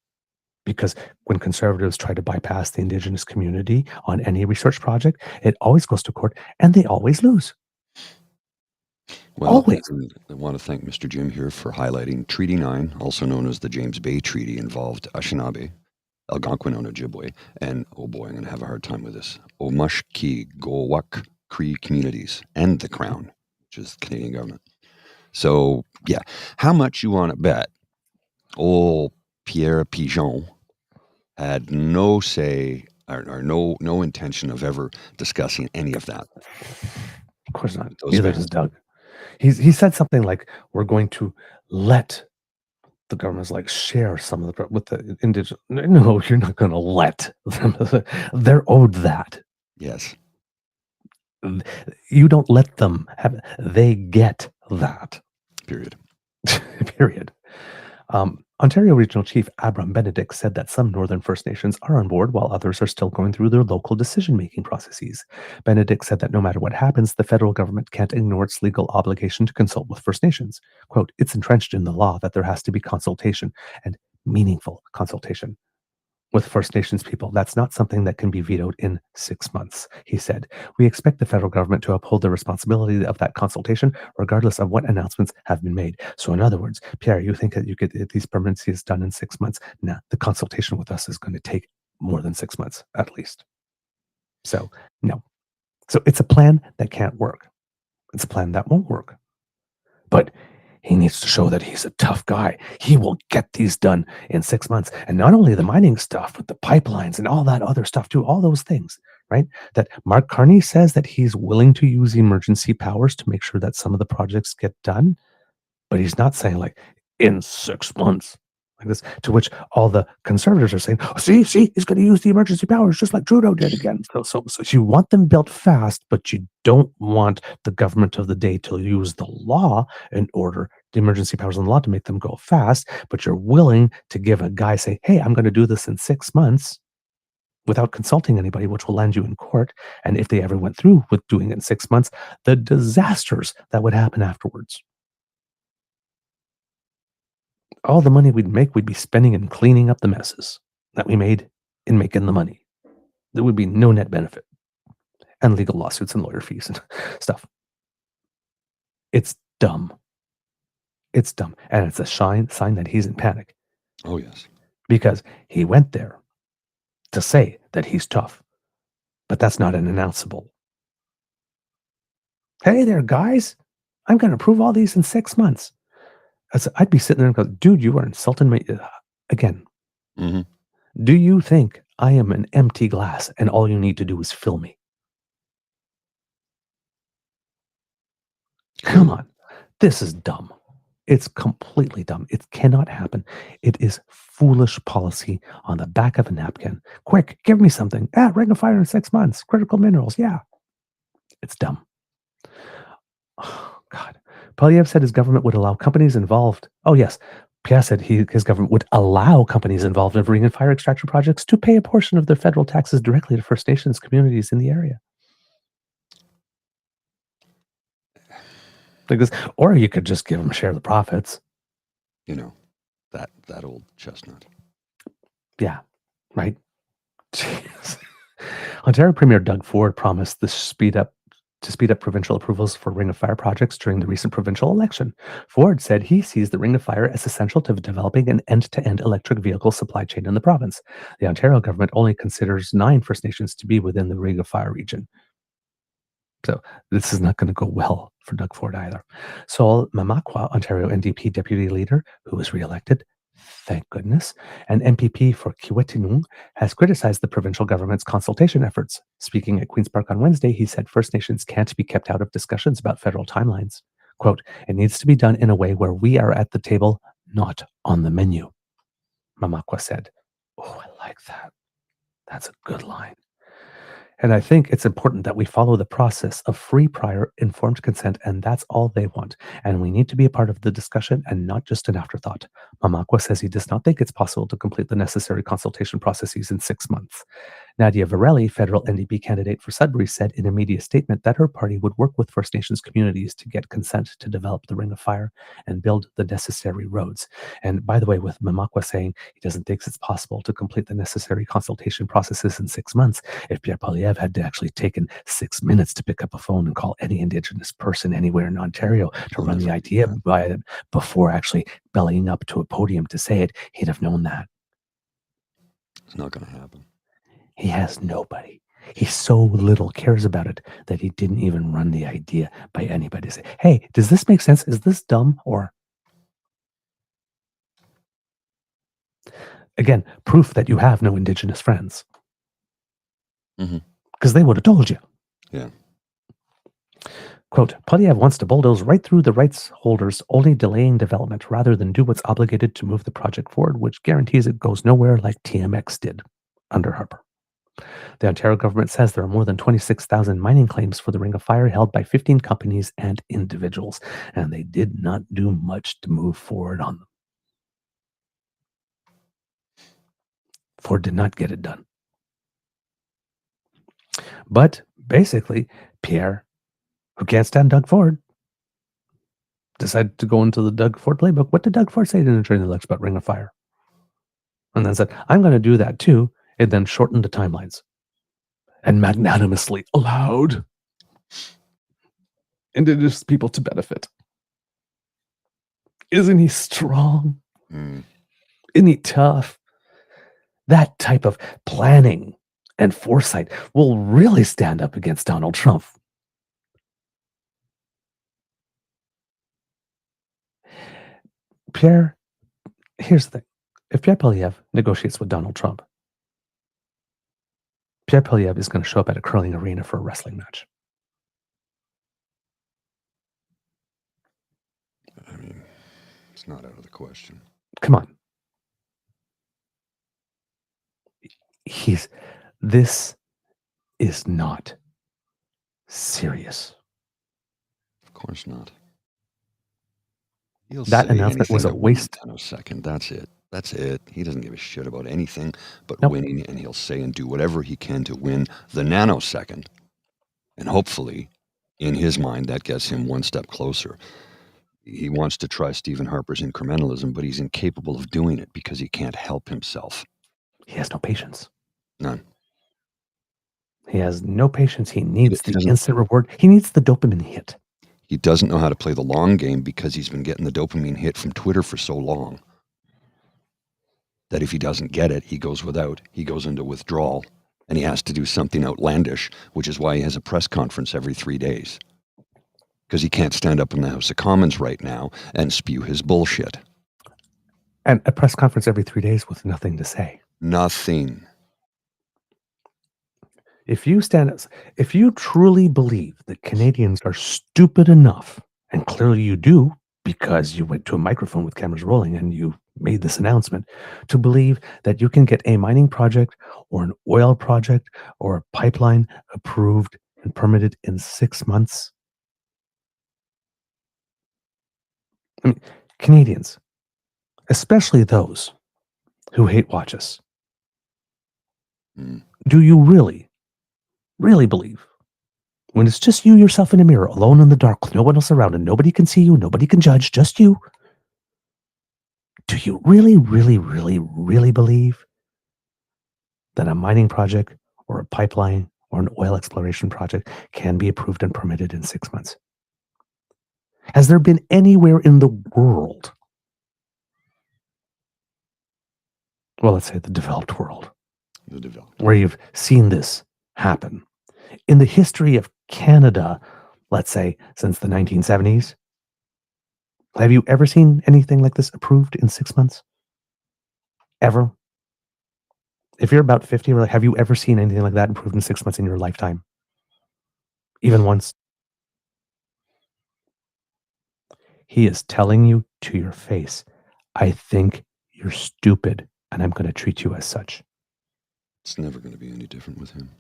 Because when conservatives try to bypass the Indigenous community on any research project, it always goes to court and they always lose. Well, always. I want to thank Mr. Jim here for highlighting Treaty 9, also known as the James Bay Treaty, involved Anishinaabe, Algonquin, Ojibwe, and, oh boy, I'm going to have a hard time with this, Omushki-Gowuk Cree communities, and the Crown, which is the Canadian government. So, yeah, how much you want to bet old Pierre Pigeon had no say or no intention of ever discussing any of that? Of course not. Neither does Doug. He said something like, we're going to let the governments like share some of the with the indigenous. No, you're not going to let them. They're owed that. Yes. You don't let them have. They get that. Period. Period. Ontario Regional Chief Abram Benedict said that some Northern First Nations are on board while others are still going through their local decision-making processes. Benedict said that no matter what happens, the federal government can't ignore its legal obligation to consult with First Nations. Quote, it's entrenched in the law that there has to be consultation and meaningful consultation with First Nations people. That's not something that can be vetoed in 6 months, he said. We expect the federal government to uphold the responsibility of that consultation, regardless of what announcements have been made. So in other words, Pierre, you think that you get these permanencies done in 6 months? Nah, the consultation with us is going to take more than 6 months, at least. So, no. So it's a plan that can't work. It's a plan that won't work. But he needs to show that he's a tough guy. He will get these done in 6 months. And not only the mining stuff, but the pipelines and all that other stuff too, all those things, right? That Mark Carney says that he's willing to use emergency powers to make sure that some of the projects get done. But he's not saying like in 6 months like this, to which all the conservatives are saying, oh, see, he's going to use the emergency powers just like Trudeau did again. So you want them built fast, but you don't want the government of the day to use the law in order, the emergency powers in the law to make them go fast, but you're willing to give a guy, say, hey, I'm going to do this in 6 months without consulting anybody, which will land you in court. And if they ever went through with doing it in 6 months, the disasters that would happen afterwards. All the money we'd make, we'd be spending in cleaning up the messes that we made in making the money. There would be no net benefit and legal lawsuits and lawyer fees and stuff. It's dumb. It's dumb. And it's a sign that he's in panic. Oh, yes. Because he went there to say that he's tough, but that's not an announceable. Hey there, guys. I'm going to prove all these in 6 months. I'd be sitting there and go, dude, you are insulting me again. Mm-hmm. Do you think I am an empty glass and all you need to do is fill me? Come on. This is dumb. It's completely dumb. It cannot happen. It is foolish policy on the back of a napkin. Quick, give me something. Ring of Fire in 6 months. Critical minerals. Yeah. It's dumb. Oh, God. Poilièvre said his government would allow companies involved. Oh, yes. Pierre said his government would allow companies involved in ring and fire extraction projects to pay a portion of their federal taxes directly to First Nations communities in the area. Because, or you could just give them a share of the profits. You know, that old chestnut. Yeah, right. Jeez. Ontario Premier Doug Ford promised to speed up provincial approvals for Ring of Fire projects during the recent provincial election. Ford said he sees the Ring of Fire as essential to developing an end-to-end electric vehicle supply chain in the province. The Ontario government only considers 9 First Nations to be within the Ring of Fire region. So this is not going to go well for Doug Ford either. Sol Mamakwa, Ontario NDP deputy leader, who was re-elected, thank goodness, and MPP for Kiwetinung, has criticized the provincial government's consultation efforts. Speaking at Queen's Park on Wednesday, he said First Nations can't be kept out of discussions about federal timelines. Quote, it needs to be done in a way where we are at the table, not on the menu, Mamakwa said. Oh, I like that. That's a good line. And I think it's important that we follow the process of free, prior, informed consent, and that's all they want. And we need to be a part of the discussion and not just an afterthought. Mamakwa says he does not think it's possible to complete the necessary consultation processes in 6 months. Nadia Varelli, federal NDP candidate for Sudbury, said in a media statement that her party would work with First Nations communities to get consent to develop the Ring of Fire and build the necessary roads. And by the way, with Mamakwa saying he doesn't think it's possible to complete the necessary consultation processes in 6 months, if Pierre Poilièvre had actually taken 6 minutes to pick up a phone and call any Indigenous person anywhere in Ontario to run the idea by it before actually bellying up to a podium to say it, he'd have known that. It's not going to happen. He has nobody. He so little cares about it that he didn't even run the idea by anybody. Say, hey, does this make sense? Is this dumb? Or again, proof that you have no Indigenous friends. Because they would have told you. Yeah. Quote, Poilièvre wants to bulldoze right through the rights holders, only delaying development rather than do what's obligated to move the project forward, which guarantees it goes nowhere like TMX did under Harper. The Ontario government says there are more than 26,000 mining claims for the Ring of Fire held by 15 companies and individuals, and they did not do much to move forward on them. Ford did not get it done. But basically, Pierre, who can't stand Doug Ford, decided to go into the Doug Ford playbook. What did Doug Ford say during the election about Ring of Fire? And then said, I'm going to do that too, and then shortened the timelines. And magnanimously allowed Indigenous people to benefit. Isn't he strong? Isn't he tough? That type of planning and foresight will really stand up against Donald Trump. Pierre, here's the thing. If Pierre Poilièvre negotiates with Donald Trump, Pierre Poilièvre is going to show up at a curling arena for a wrestling match. I mean, it's not out of the question. Come on. This is not serious. Of course not. That announcement was a waste. Nanosecond. That's it. That's it. He doesn't give a shit about anything but winning, and he'll say and do whatever he can to win the nanosecond. And hopefully, in his mind, that gets him one step closer. He wants to try Stephen Harper's incrementalism, but he's incapable of doing it because he can't help himself. He has no patience. None. He has no patience. He needs the instant reward. He needs the dopamine hit. He doesn't know how to play the long game because he's been getting the dopamine hit from Twitter for so long that if he doesn't get it, he goes without. He goes into withdrawal, and he has to do something outlandish, which is why he has a press conference every 3 days. Because he can't stand up in the House of Commons right now and spew his bullshit. And a press conference every 3 days with nothing to say. Nothing. If you truly believe that Canadians are stupid enough, and clearly you do, because you went to a microphone with cameras rolling and you made this announcement, to believe that you can get a mining project or an oil project or a pipeline approved and permitted in 6 months, I mean, Canadians, especially those who hate watch us, do you really, really believe when it's just you, yourself in a mirror, alone in the dark, with no one else around, and nobody can see you, nobody can judge, just you, do you really, really, really, really believe that a mining project or a pipeline or an oil exploration project can be approved and permitted in 6 months? Has there been anywhere in the world, well, let's say the developed world, where you've seen this happen? In the history of Canada, let's say since the 1970s, have you ever seen anything like this approved in 6 months? Ever? If you're about 50, have you ever seen anything like that approved in 6 months in your lifetime? Even once? He is telling you to your face, I think you're stupid, and I'm going to treat you as such. It's never going to be any different with him.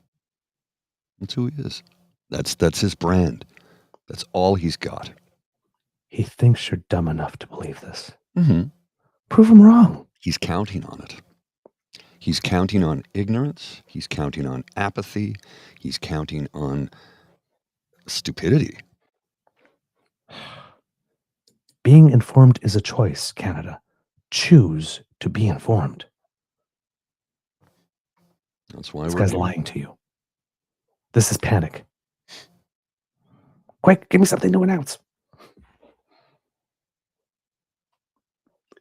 That's who he is. That's his brand. That's all he's got. He thinks you're dumb enough to believe this. Mm-hmm. Prove him wrong. He's counting on it. He's counting on ignorance. He's counting on apathy. He's counting on stupidity. Being informed is a choice, Canada. Choose to be informed. That's why this we're guy's here. lying to you. This is panic. Quick, give me something to announce.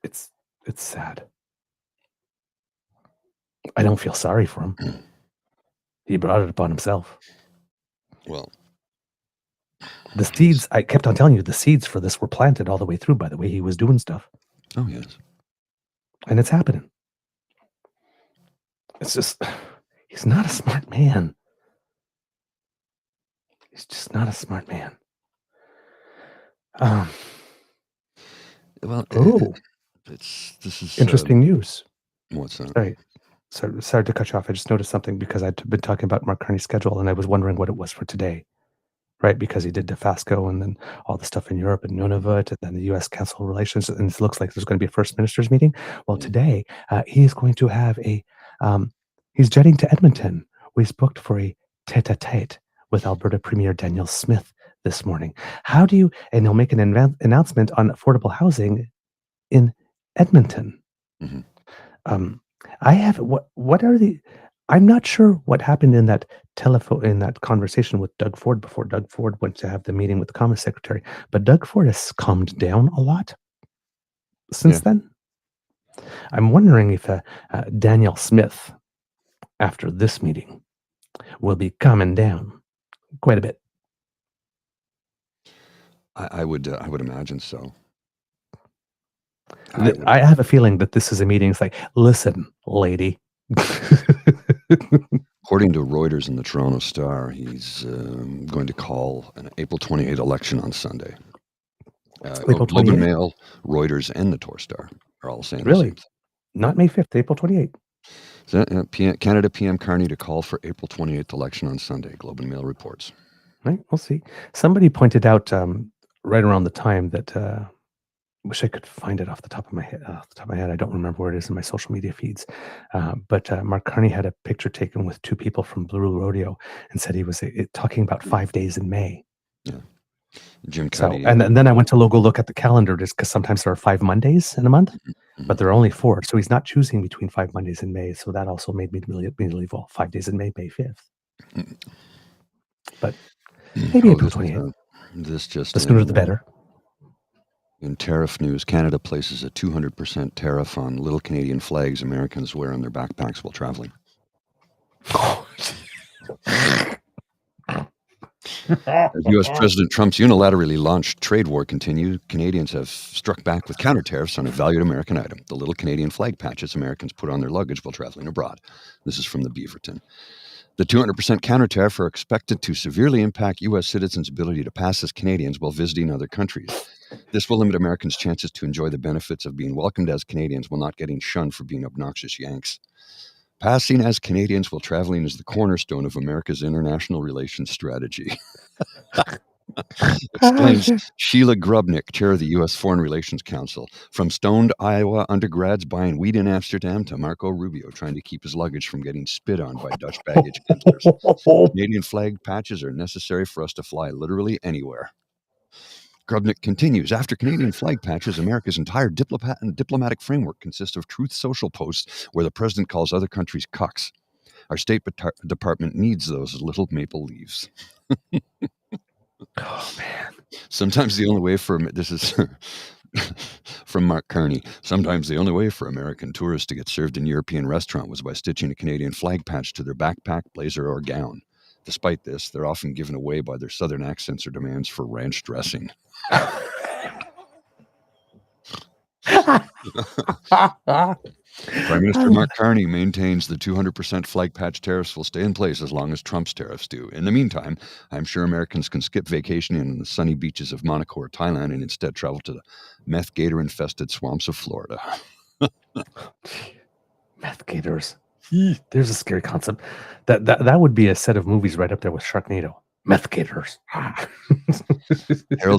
It's sad. I don't feel sorry for him. He brought it upon himself. Well, the seeds, I kept on telling you, the seeds for this were planted all the way through by the way he was doing stuff. Oh, yes. And it's happening. It's just, he's not a smart man. He's just not a smart man. Well, this is interesting news. What's that? Sorry to cut you off. I just noticed something because I'd been talking about Mark Carney's schedule, and I was wondering what it was for today, right? Because he did DeFasco and then all the stuff in Europe and Nunavut and then the U.S. Council of Relations, and it looks like there's going to be a First Ministers meeting. Well, today he is going to have he's jetting to Edmonton. He's booked for a tete-a-tete with Alberta Premier Danielle Smith this morning. And he'll make an announcement on affordable housing in Edmonton. Mm-hmm. I'm not sure what happened in that conversation with Doug Ford before Doug Ford went to have the meeting with the Commerce Secretary, but Doug Ford has calmed down a lot since then. I'm wondering if Danielle Smith, after this meeting, will be calming down quite a bit. I would imagine so. I have a feeling that this is a meeting. It's like, listen, lady. According to Reuters and the Toronto Star, he's going to call an April 28 election on Sunday. Globe and Mail, Reuters, and the Toronto Star are all saying the same thing. Not May 5th, April 28th. Canada PM Carney to call for April 28th election on Sunday, Globe and Mail reports. Right, we'll see. Somebody pointed out right around the time that wish I could find it off the top of my head. I don't remember where it is in my social media feeds. But Mark Carney had a picture taken with two people from Blue Rodeo and said he was talking about 5 days in May. Yeah, Jim Cuddy. So, and then I went to look at the calendar just because sometimes there are 5 Mondays in a month, but there are only 4. So he's not choosing between 5 Mondays in May. So that also made me believe, well, 5 days in May, May 5th. But maybe April 28th. The sooner the better. In tariff news, Canada places a 200% tariff on little Canadian flags Americans wear on their backpacks while traveling. As U.S. President Trump's unilaterally launched trade war continued, Canadians have struck back with counter tariffs on a valued American item, the little Canadian flag patches Americans put on their luggage while traveling abroad. This is from the Beaverton. The 200% counter tariff are expected to severely impact U.S. citizens' ability to pass as Canadians while visiting other countries. This will limit Americans' chances to enjoy the benefits of being welcomed as Canadians while not getting shunned for being obnoxious Yanks. Passing as Canadians while traveling is the cornerstone of America's international relations strategy. Exclaims Sheila Grubnick, chair of the U.S. Foreign Relations Council. From stoned Iowa undergrads buying weed in Amsterdam to Marco Rubio trying to keep his luggage from getting spit on by Dutch baggage handlers. Canadian flag patches are necessary for us to fly literally anywhere. Grubnick continues, after Canadian flag patches, America's entire diplomatic framework consists of truth social posts where the president calls other countries cucks. Our State Department needs those little maple leaves. Oh, man. Sometimes the only way for this is from Mark Kearney. Sometimes the only way for American tourists to get served in a European restaurant was by stitching a Canadian flag patch to their backpack, blazer, or gown. Despite this, they're often given away by their southern accents or demands for ranch dressing. Prime Minister Mark Carney maintains the 200% flag patch tariffs will stay in place as long as Trump's tariffs do. In the meantime, I'm sure Americans can skip vacationing on the sunny beaches of Monaco or Thailand and instead travel to the meth gator-infested swamps of Florida. Meth gators. There's a scary concept. That would be a set of movies right up there with Sharknado. Meth gators. Harold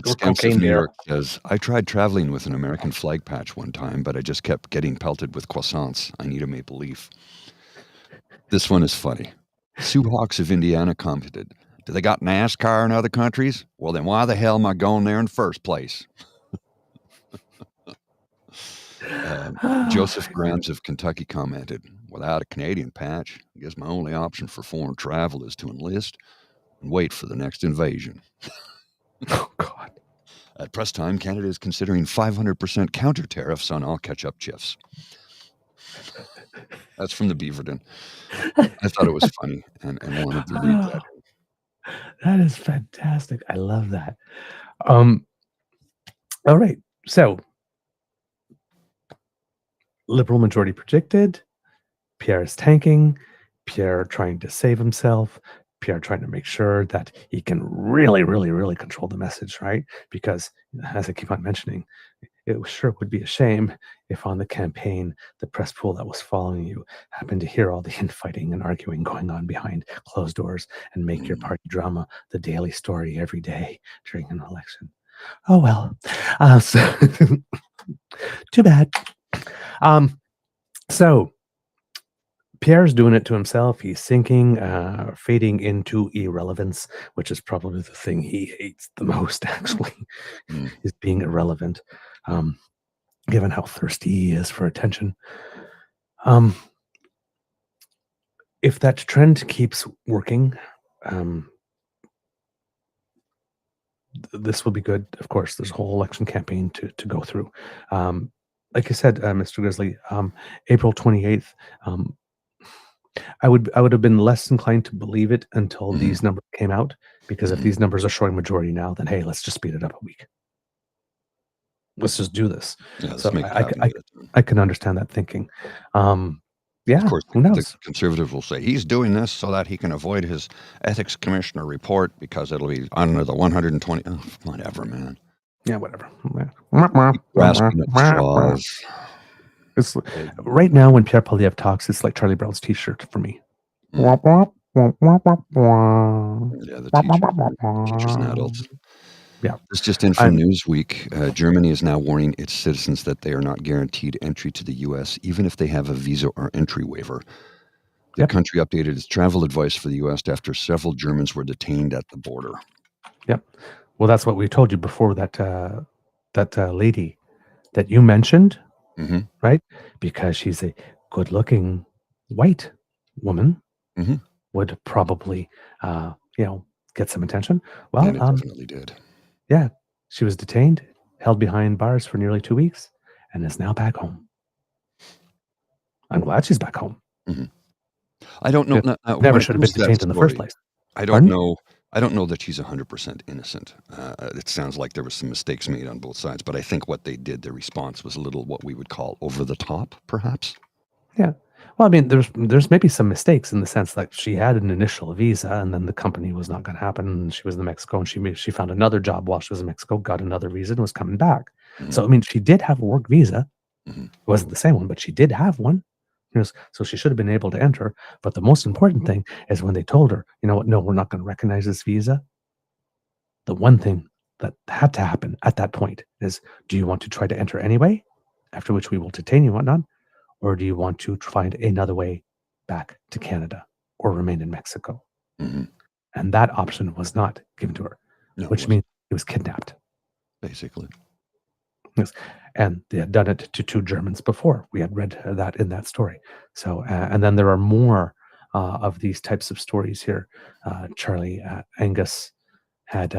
Skemps of New York says, I tried traveling with an American flag patch one time, but I just kept getting pelted with croissants. I need a maple leaf. This one is funny. Sue Hawks of Indiana commented, do they got NASCAR in other countries? Well, then why the hell am I going there in the first place? Joseph Grams of Kentucky commented, without a Canadian patch, I guess my only option for foreign travel is to enlist and wait for the next invasion. Oh, God. At press time, Canada is considering 500% counter tariffs on all ketchup chips. That's from the Beaverton. I thought it was funny and wanted to read that. That is fantastic. I love that. All right. So, Liberal majority predicted. Pierre is tanking. Pierre trying to save himself. Pierre trying to make sure that he can really, really, really control the message, right? Because, as I keep on mentioning, it sure would be a shame if on the campaign, the press pool that was following you happened to hear all the infighting and arguing going on behind closed doors and make your party drama the daily story every day during an election. Oh, well. So too bad. So Pierre's doing it to himself. He's sinking, fading into irrelevance, which is probably the thing he hates the most, actually, is being irrelevant, given how thirsty he is for attention. If that trend keeps working, this will be good. Of course, there's a whole election campaign to go through. Like I said, Mr. Grizzly, April 28th, I would have been less inclined to believe it until these numbers came out, because if these numbers are showing majority now, then hey, let's just speed it up a week. Let's just do this. Yeah, so I can understand that thinking. Yeah, of course, who knows? The conservative will say he's doing this so that he can avoid his ethics commissioner report because it'll be under the 120. Oh, whatever, man. Yeah, whatever. Grasping at straws. It's right now when Pierre Poilièvre talks, it's like Charlie Brown's T-shirt for me. Yeah, the teachers and adults. Yeah. It's just in from Newsweek. Germany is now warning its citizens that they are not guaranteed entry to the U.S., even if they have a visa or entry waiver. The country updated its travel advice for the U.S. after several Germans were detained at the border. Yep. Well, that's what we told you before, that lady that you mentioned, right? Because she's a good-looking white woman, would probably, get some attention. Well, and it definitely did. Yeah, she was detained, held behind bars for nearly 2 weeks, and is now back home. I'm glad she's back home. I don't know. Never should have been detained in the first place. I don't know. I don't know that she's 100% innocent. It sounds like there were some mistakes made on both sides, but I think what they did, their response was a little what we would call over the top, perhaps. Yeah. Well, I mean, there's maybe some mistakes in the sense that she had an initial visa, and then the company was not going to happen, and she was in Mexico, and she found another job while she was in Mexico, got another visa, and was coming back. So, I mean, she did have a work visa. It wasn't the same one, but she did have one. So she should have been able to enter. But the most important thing is when they told her, you know what, no, we're not going to recognize this visa. The one thing that had to happen at that point is, do you want to try to enter anyway, after which we will detain you and whatnot, or do you want to find another way back to Canada or remain in Mexico? Hmm. And that option was not given to her, No, it which wasn't, means he was kidnapped. basically. Yes. And they had done it to 2 Germans before. We had read that in that story. So, and then there are more of these types of stories here. Charlie Angus had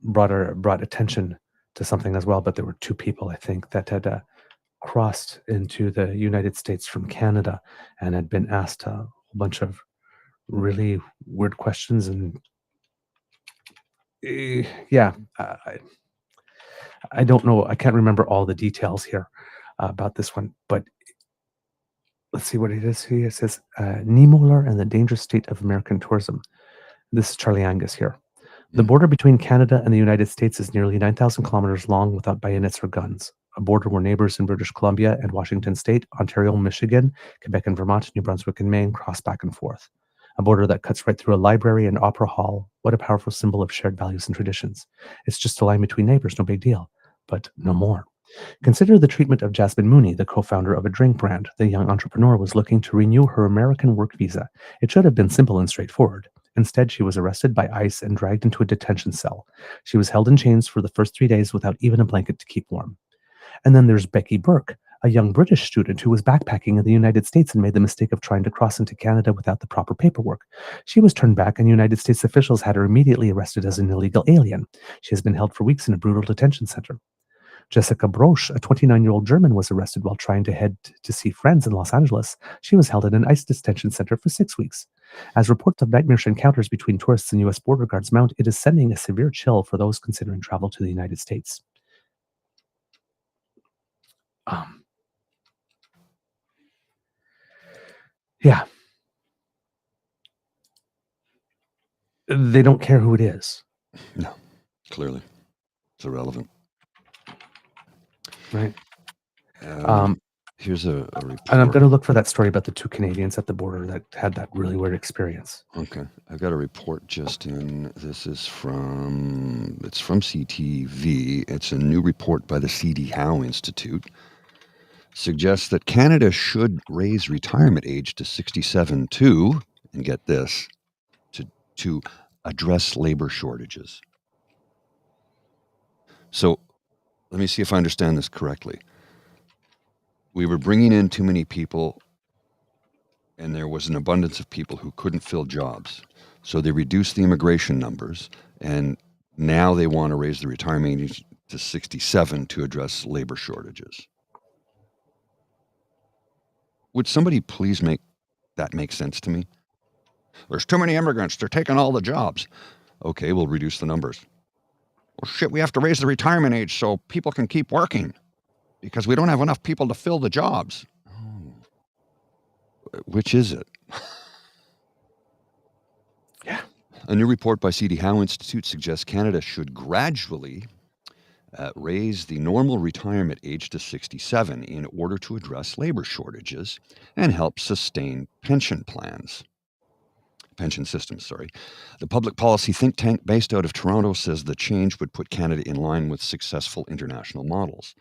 brought attention to something as well, but there were 2 people, I think, that had crossed into the United States from Canada and had been asked a whole bunch of really weird questions. And yeah, I don't know. I can't remember all the details here about this one, but let's see what it is here. It says Niemöller and the Dangerous State of American Tourism. This is Charlie Angus here. The border between Canada and the United States is nearly 9,000 kilometers long without bayonets or guns. A border where neighbors in British Columbia and Washington State, Ontario, Michigan, Quebec and Vermont, New Brunswick and Maine cross back and forth. A border that cuts right through a library and opera hall. What a powerful symbol of shared values and traditions. It's just a line between neighbors, no big deal. But no more. Consider the treatment of Jasmine Mooney, the co-founder of a drink brand. The young entrepreneur was looking to renew her American work visa. It should have been simple and straightforward. Instead, she was arrested by ICE and dragged into a detention cell. She was held in chains for the first 3 days without even a blanket to keep warm. And then there's Becky Burke, a young British student who was backpacking in the United States and made the mistake of trying to cross into Canada without the proper paperwork. She was turned back, and United States officials had her immediately arrested as an illegal alien. She has been held for weeks in a brutal detention center. Jessica Brosch, a 29-year-old German, was arrested while trying to head to see friends in Los Angeles. She was held in an ICE detention center for 6 weeks. As reports of nightmarish encounters between tourists and U.S. border guards mount, it is sending a severe chill for those considering travel to the United States. Yeah. They don't care who it is. No, clearly. It's irrelevant. Right. Here's a report. And I'm going to look for that story about the 2 Canadians at the border that had that really weird experience. Okay. I've got a report just in. This is from CTV. It's a new report by the C.D. Howe Institute. Suggests that Canada should raise retirement age to 67 too, and get this, to address labor shortages. So let me see if I understand this correctly. We were bringing in too many people, and there was an abundance of people who couldn't fill jobs. So they reduced the immigration numbers, and now they want to raise the retirement age to 67 to address labor shortages. Would somebody please make that make sense to me? There's too many immigrants. They're taking all the jobs. Okay, we'll reduce the numbers. Well, shit, we have to raise the retirement age so people can keep working because we don't have enough people to fill the jobs. Oh. Which is it? Yeah. A new report by C.D. Howe Institute suggests Canada should gradually raise the normal retirement age to 67 in order to address labor shortages and help sustain pension systems. The public policy think tank based out of Toronto says the change would put Canada in line with successful international models.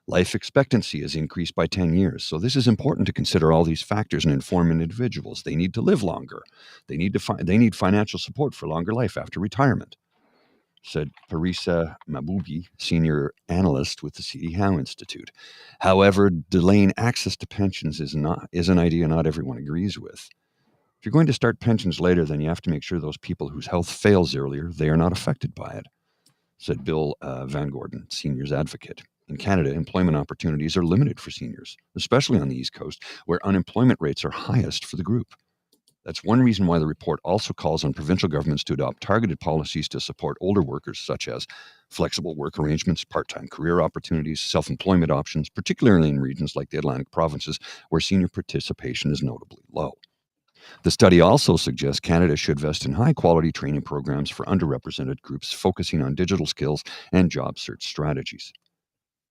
Life expectancy has increased by 10 years, so this is important to consider all these factors and inform individuals. They need to live longer. They need financial support for longer life after retirement, said Parisa Mabubi, senior analyst with the C.D. Howe Institute. However, delaying access to pensions is an idea not everyone agrees with. If you're going to start pensions later, then you have to make sure those people whose health fails earlier, they are not affected by it, said Bill Van Gordon, seniors advocate. In Canada, employment opportunities are limited for seniors, especially on the East Coast, where unemployment rates are highest for the group. That's one reason why the report also calls on provincial governments to adopt targeted policies to support older workers, such as flexible work arrangements, part-time career opportunities, self-employment options, particularly in regions like the Atlantic provinces, where senior participation is notably low. The study also suggests Canada should invest in high-quality training programs for underrepresented groups, focusing on digital skills and job search strategies.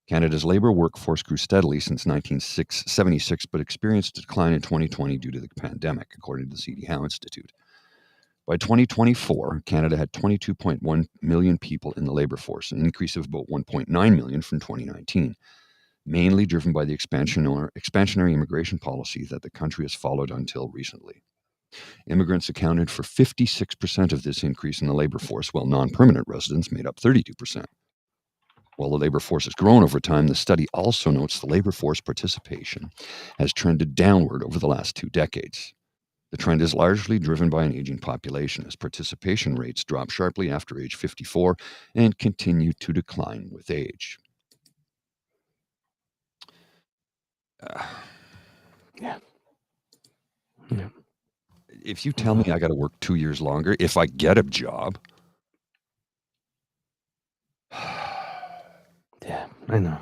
Canada's labour workforce grew steadily since 1976, but experienced a decline in 2020 due to the pandemic, according to the C.D. Howe Institute. By 2024, Canada had 22.1 million people in the labor force, an increase of about 1.9 million from 2019, mainly driven by the expansionary immigration policy that the country has followed until recently. Immigrants accounted for 56% of this increase in the labor force, while non-permanent residents made up 32%. While the labor force has grown over time, the study also notes the labor force participation has trended downward over the last 2 decades. The trend is largely driven by an aging population, as participation rates drop sharply after age 54 and continue to decline with age. Yeah. If you tell me I got to work 2 years longer, if I get a job, yeah, I know.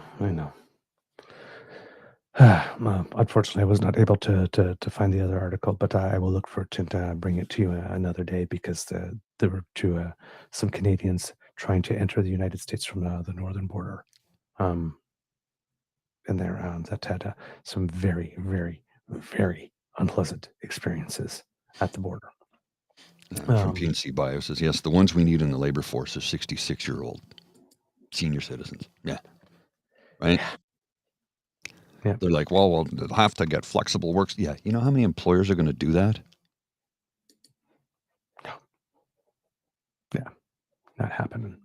Unfortunately, I was not able to find the other article, but I will look for it and bring it to you another day, because there were some Canadians trying to enter the United States from the northern border, and there that had some very, very, very unpleasant experiences at the border. From PNC Bio says, yes, the ones we need in the labor force are 66-year-old senior citizens. Yeah. Right? Yeah. They're like, well, they'll have to get flexible works. Yeah. You know how many employers are going to do that? No. Yeah. Not happening.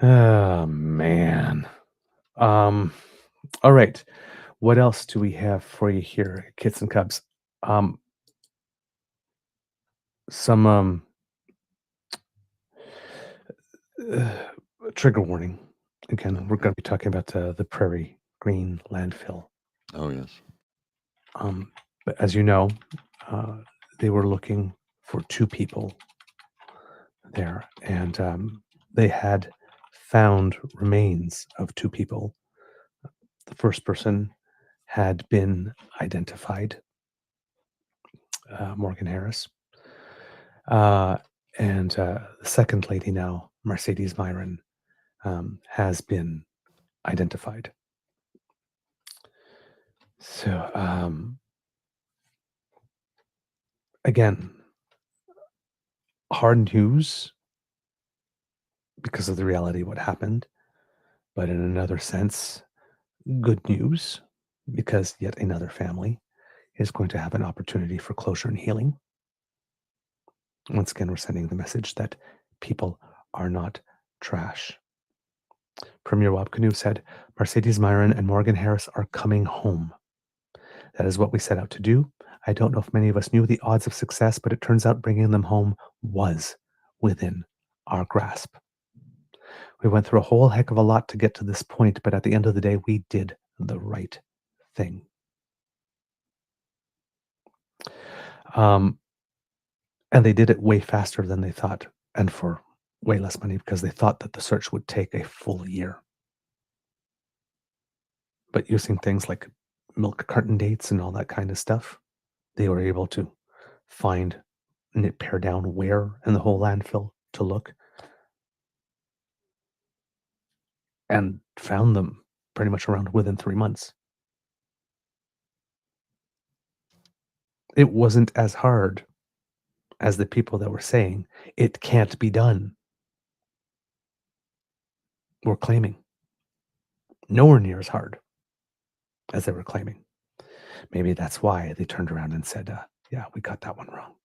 Oh, man. All right. What else do we have for you here, Kits and Cubs? Some trigger warning. Again, we're going to be talking about the Prairie Green landfill. Oh, yes. But as you know, they were looking for 2 people there, and they had found remains of 2 people. The first person had been identified, Morgan Harris, and the second lady now, Mercedes Myron, has been identified. So, again, hard news because of the reality of what happened, but in another sense, good news, because yet another family is going to have an opportunity for closure and healing. Once again, we're sending the message that people are not trash. Premier Wab Canoe said, Mercedes Myron and Morgan Harris are coming home. That is what we set out to do. I don't know if many of us knew the odds of success, but it turns out bringing them home was within our grasp. We went through a whole heck of a lot to get to this point, but at the end of the day, we did the right thing. And they did it way faster than they thought, and for way less money, because they thought that the search would take a full year. But using things like milk carton dates and all that kind of stuff, they were able to find and pare down where in the whole landfill to look, and found them pretty much around within 3 months. It wasn't as hard as the people that were saying it can't be done were claiming. Nowhere near as hard as they were claiming. Maybe that's why they turned around and said, yeah, we got that one wrong.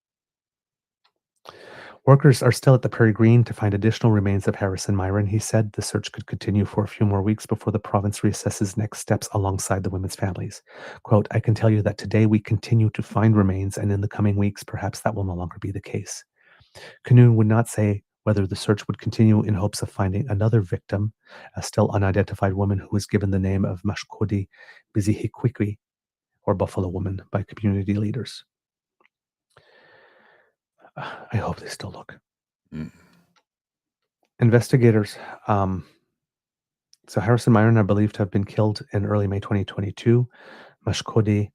Workers are still at the Prairie Green to find additional remains of Harris and Myron. He said the search could continue for a few more weeks before the province reassesses next steps alongside the women's families. Quote, I can tell you that today we continue to find remains, and in the coming weeks, perhaps that will no longer be the case. Canoe would not say whether the search would continue in hopes of finding another victim, a still unidentified woman who was given the name of Mashkodi Bizihikwikwi, or Buffalo Woman, by community leaders. I hope they still look. Investigators, so Harris and Myron are believed to have been killed in early May 2022. Mashkodi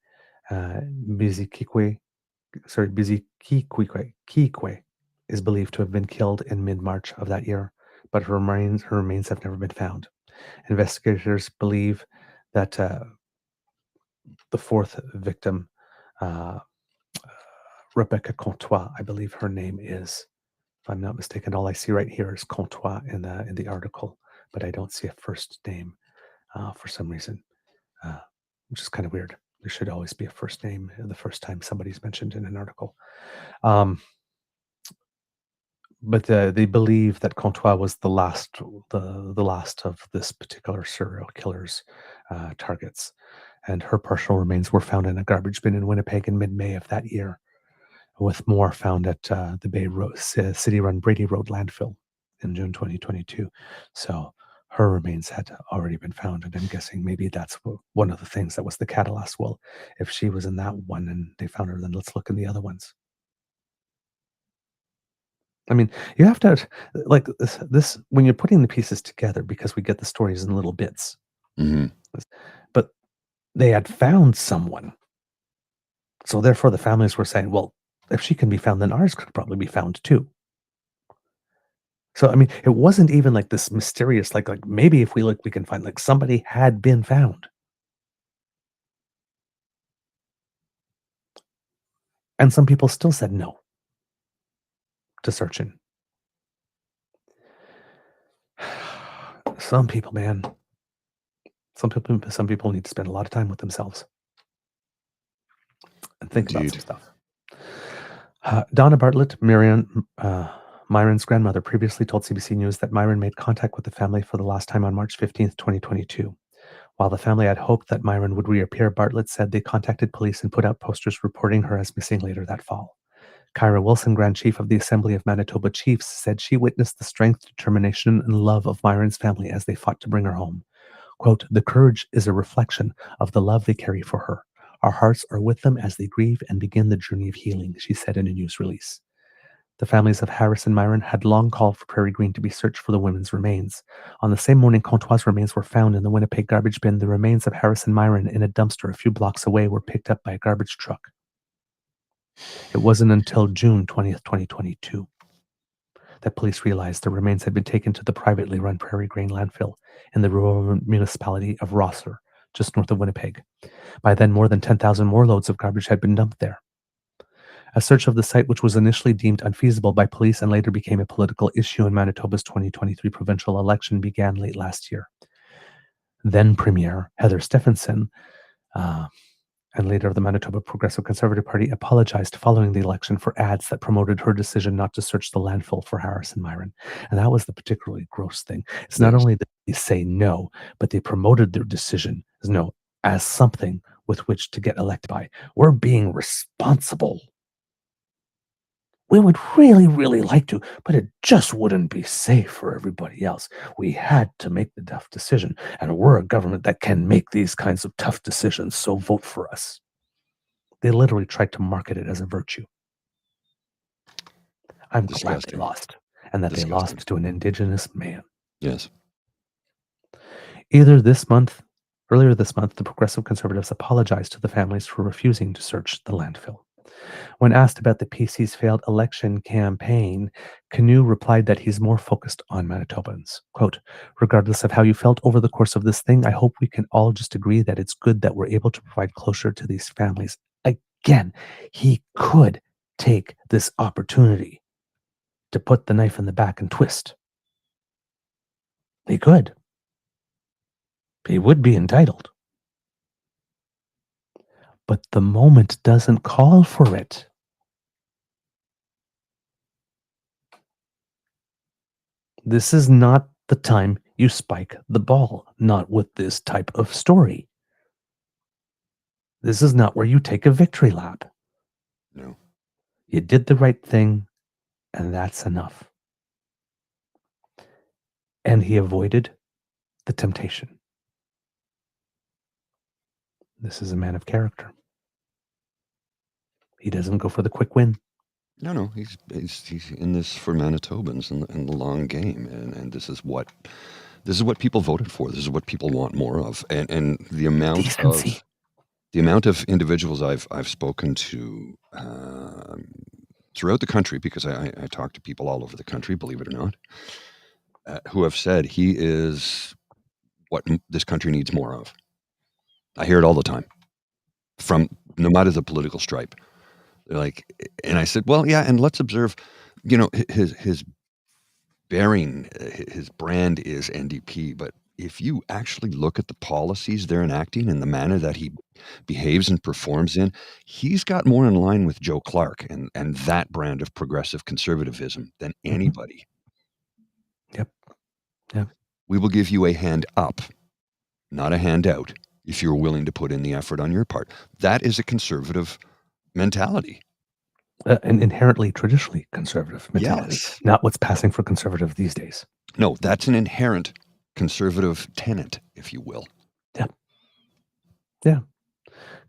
Bizikikwe is believed to have been killed in mid-March of that year, but her remains have never been found. Investigators believe that the fourth victim, Rebecca Comtois, I believe her name is. If I'm not mistaken, all I see right here is Comtois in the article, but I don't see a first name for some reason, which is kind of weird. There should always be a first name the first time somebody's mentioned in an article. But they believe that Comtois was the last of this particular serial killer's targets, and her partial remains were found in a garbage bin in Winnipeg in mid-May of that year, with more found at the Bay City-run Brady Road landfill in June 2022. So her remains had already been found, and I'm guessing maybe that's one of the things that was the catalyst. Well, if she was in that one and they found her, then let's look in the other ones. I mean, you have to like this when you're putting the pieces together, because we get the stories in little bits. Hmm. But they had found someone. So therefore the families were saying, well, if she can be found, then ours could probably be found too. So I mean, it wasn't even like this mysterious, like maybe if we look, we can find, like, somebody had been found. And some people still said no to searching. Some people, man. Some people need to spend a lot of time with themselves and think about some Indeed. stuff. Donna Bartlett, Myron's grandmother, previously told CBC News that Myron made contact with the family for the last time on March 15th, 2022. While the family had hoped that Myron would reappear, Bartlett said they contacted police and put out posters reporting her as missing later that fall. Kyra Wilson, Grand Chief of the Assembly of Manitoba Chiefs, said she witnessed the strength, determination, and love of Myron's family as they fought to bring her home. Quote, "The courage is a reflection of the love they carry for her. Our hearts are with them as they grieve and begin the journey of healing," she said in a news release. The families of Harris and Myron had long called for Prairie Green to be searched for the women's remains. On the same morning Comtois' remains were found in the Winnipeg garbage bin, the remains of Harris and Myron in a dumpster a few blocks away were picked up by a garbage truck. It wasn't until June 20th, 2022, that police realized the remains had been taken to the privately run Prairie Green landfill in the rural municipality of Rosser, just north of Winnipeg. By then, more than 10,000 more loads of garbage had been dumped there. A search of the site, which was initially deemed unfeasible by police and later became a political issue in Manitoba's 2023 provincial election, began late last year. Then Premier Heather Stephenson, and leader of the Manitoba Progressive Conservative Party, apologized following the election for ads that promoted her decision not to search the landfill for Harris and Myron. And that was the particularly gross thing. It's not Yes. only that they say no, but they promoted their decision as no, as something with which to get elected by. We're being responsible. We would really, really like to, but it just wouldn't be safe for everybody else. We had to make the tough decision, and we're a government that can make these kinds of tough decisions, so vote for us. They literally tried to market it as a virtue. I'm glad they Disgusting. lost, and that they Disgusting. lost to an Indigenous man. Yes. Earlier this month, the Progressive Conservatives apologized to the families for refusing to search the landfill. When asked about the PC's failed election campaign, Canoe replied that he's more focused on Manitobans. Quote, "Regardless of how you felt over the course of this thing, I hope we can all just agree that it's good that we're able to provide closure to these families." Again, he could take this opportunity to put the knife in the back and twist. He could. He would be entitled. But the moment doesn't call for it. This is not the time you spike the ball, not with this type of story. This is not where you take a victory lap. No. You did the right thing, and that's enough. And he avoided the temptation. This is a man of character. He doesn't go for the quick win. No. He's in this for Manitobans and the long game, and this is what people voted for. This is what people want more of, and the amount Decency. of individuals I've spoken to throughout the country, because I talk to people all over the country, believe it or not, who have said he is what this country needs more of. I hear it all the time, from no matter the political stripe. They're like, and I said, well, yeah, and let's observe, his bearing, his brand is NDP, but if you actually look at the policies they're enacting and the manner that he behaves and performs in, he's got more in line with Joe Clark and that brand of progressive conservatism than anybody. Yep. Yep. We will give you a hand up, not a handout, if you're willing to put in the effort on your part. That is a conservative mentality. An inherently traditionally conservative mentality, Yes. not what's passing for conservative these days. No, that's an inherent conservative tenet, if you will. Yeah.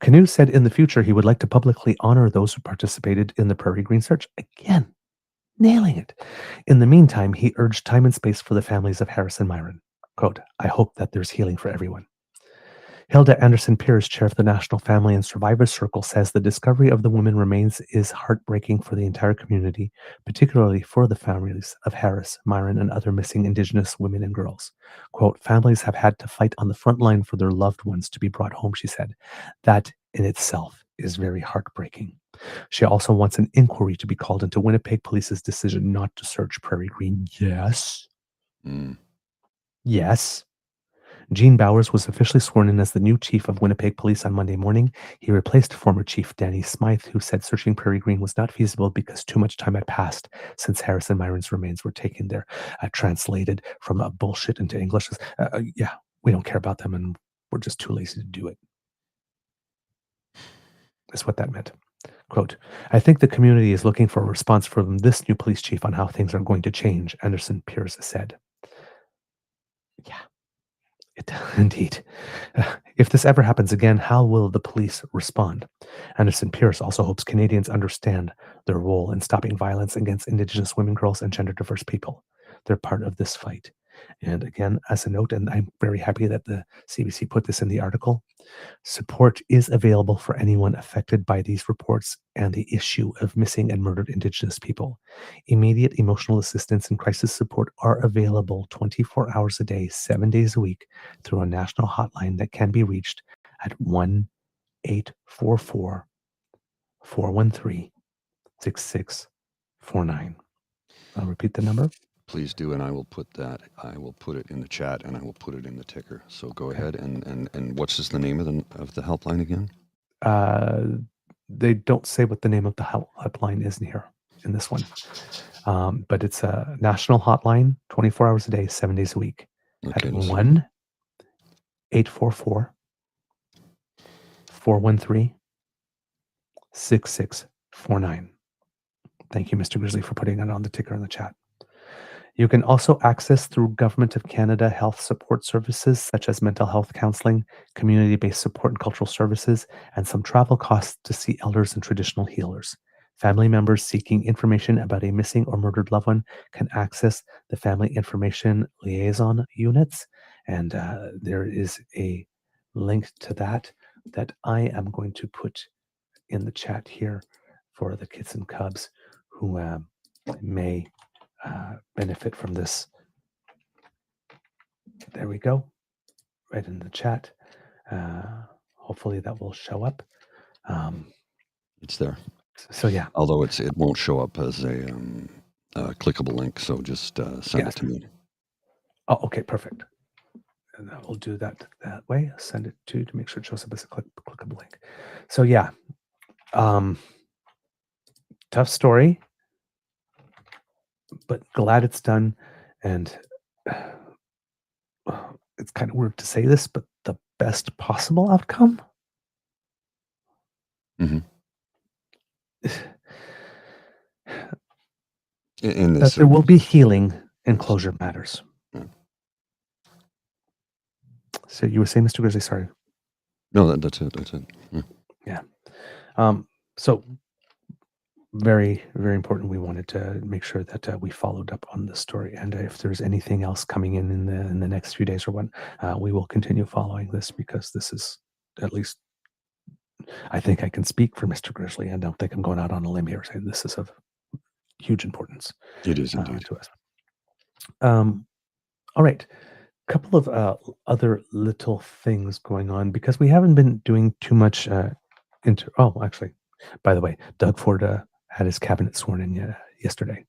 Canoe said in the future he would like to publicly honor those who participated in the Prairie Green Search. Again, nailing it. In the meantime, he urged time and space for the families of Harris and Myron. Quote, I hope that there's healing for everyone. Hilda Anderson-Pierce, chair of the National Family and Survivors Circle, says the discovery of the women remains is heartbreaking for the entire community, particularly for the families of Harris, Myron, and other missing Indigenous women and girls. Quote, families have had to fight on the front line for their loved ones to be brought home, she said. That in itself is very heartbreaking. She also wants an inquiry to be called into Winnipeg Police's decision not to search Prairie Green. Yes. Yes. Gene Bowers was officially sworn in as the new chief of Winnipeg Police on Monday morning. He replaced former chief Danny Smythe, who said searching Prairie Green was not feasible because too much time had passed since Harris and Myron's remains were taken there. Translated from bullshit into English, yeah, we don't care about them and we're just too lazy to do it. That's what that meant. Quote, I think the community is looking for a response from this new police chief on how things are going to change, Anderson-Pierce said. Yeah. Indeed. If this ever happens again, how will the police respond? Anderson-Pierce also hopes Canadians understand their role in stopping violence against Indigenous women, girls, and gender diverse people. They're part of this fight. And again, as a note, and I'm very happy that the CBC put this in the article, support is available for anyone affected by these reports and the issue of missing and murdered Indigenous people. Immediate emotional assistance and crisis support are available 24 hours a day, 7 days a week through a national hotline that can be reached at 1-844-413-6649. I'll repeat the number. Please do, and I will put it in the chat, and I will put it in the ticker. So go ahead, and what's the name of the helpline again? They don't say what the name of the helpline is in here, in this one. But it's a national hotline, 24 hours a day, 7 days a week. Okay, At 1-844-413-6649. Thank you, Mr. Grizzly, for putting it on the ticker in the chat. You can also access through Government of Canada health support services such as mental health counseling, community-based support and cultural services, and some travel costs to see elders and traditional healers. Family members seeking information about a missing or murdered loved one can access the Family Information Liaison units, and there is a link to that I am going to put in the chat here for the kids and cubs who may benefit from this. There we go, right in the chat. Hopefully that will show up. It's there. So yeah. Although it won't show up as a clickable link, so just send it to me. Oh, okay, perfect. And I will do that way. Send it to make sure it shows up as a clickable link. So yeah, tough story, but glad it's done. And it's kind of weird to say this, but the best possible outcome. Mm-hmm. That there will be healing and closure matters. Yeah. So you were saying, Mr. Grizzly, sorry. No, that's it. Yeah. So very, very important. We wanted to make sure that we followed up on this story. And if there's anything else coming in the next few days or when, we will continue following this, because this is, at least I think I can speak for Mr. Grizzly. I don't think I'm going out on a limb here saying this is of huge importance. It is indeed to us. All right. Couple of other little things going on, because we haven't been doing too much actually, By the way, Doug Ford had his cabinet sworn in yesterday.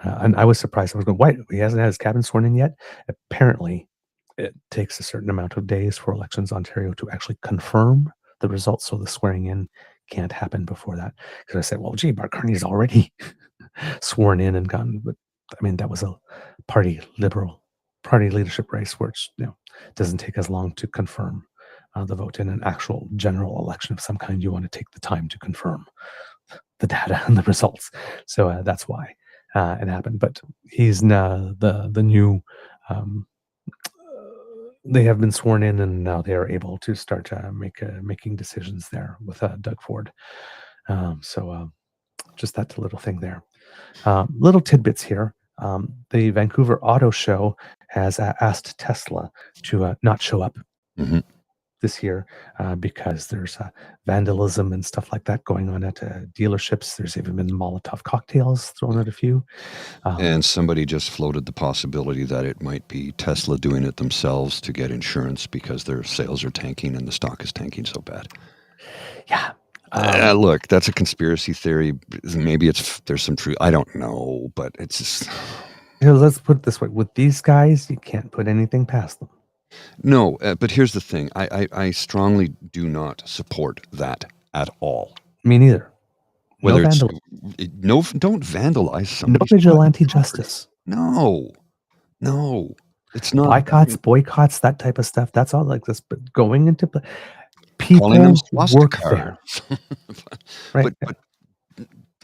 And I was surprised. I was going, why? He hasn't had his cabinet sworn in yet? Apparently, it takes a certain amount of days for Elections Ontario to actually confirm the results. So the swearing in can't happen before that. Because I said, well, gee, Mark Carney's already sworn in and gone. But I mean, that was a Liberal Party leadership race where it's, doesn't take as long to confirm the vote. In an actual general election of some kind, you want to take the time to confirm the data and the results. So that's why it happened. But he's now the new. They have been sworn in, and now they are able to start making decisions there with Doug Ford. So just that little thing there. Little tidbits here. The Vancouver Auto Show has asked Tesla to not show up this year because there's vandalism and stuff like that going on at dealerships. There's even been Molotov cocktails thrown at a few. And somebody just floated the possibility that it might be Tesla doing it themselves to get insurance because their sales are tanking and the stock is tanking so bad. Yeah. Look, that's a conspiracy theory. Maybe there's some truth. I don't know, but it's just... Let's put it this way. With these guys, you can't put anything past them. No, but here's the thing. I strongly do not support that at all. Me neither. Whether don't vandalize somebody. No vigilante justice. No, it's not. Boycotts, that type of stuff. That's all like this. But going into people work there, right? But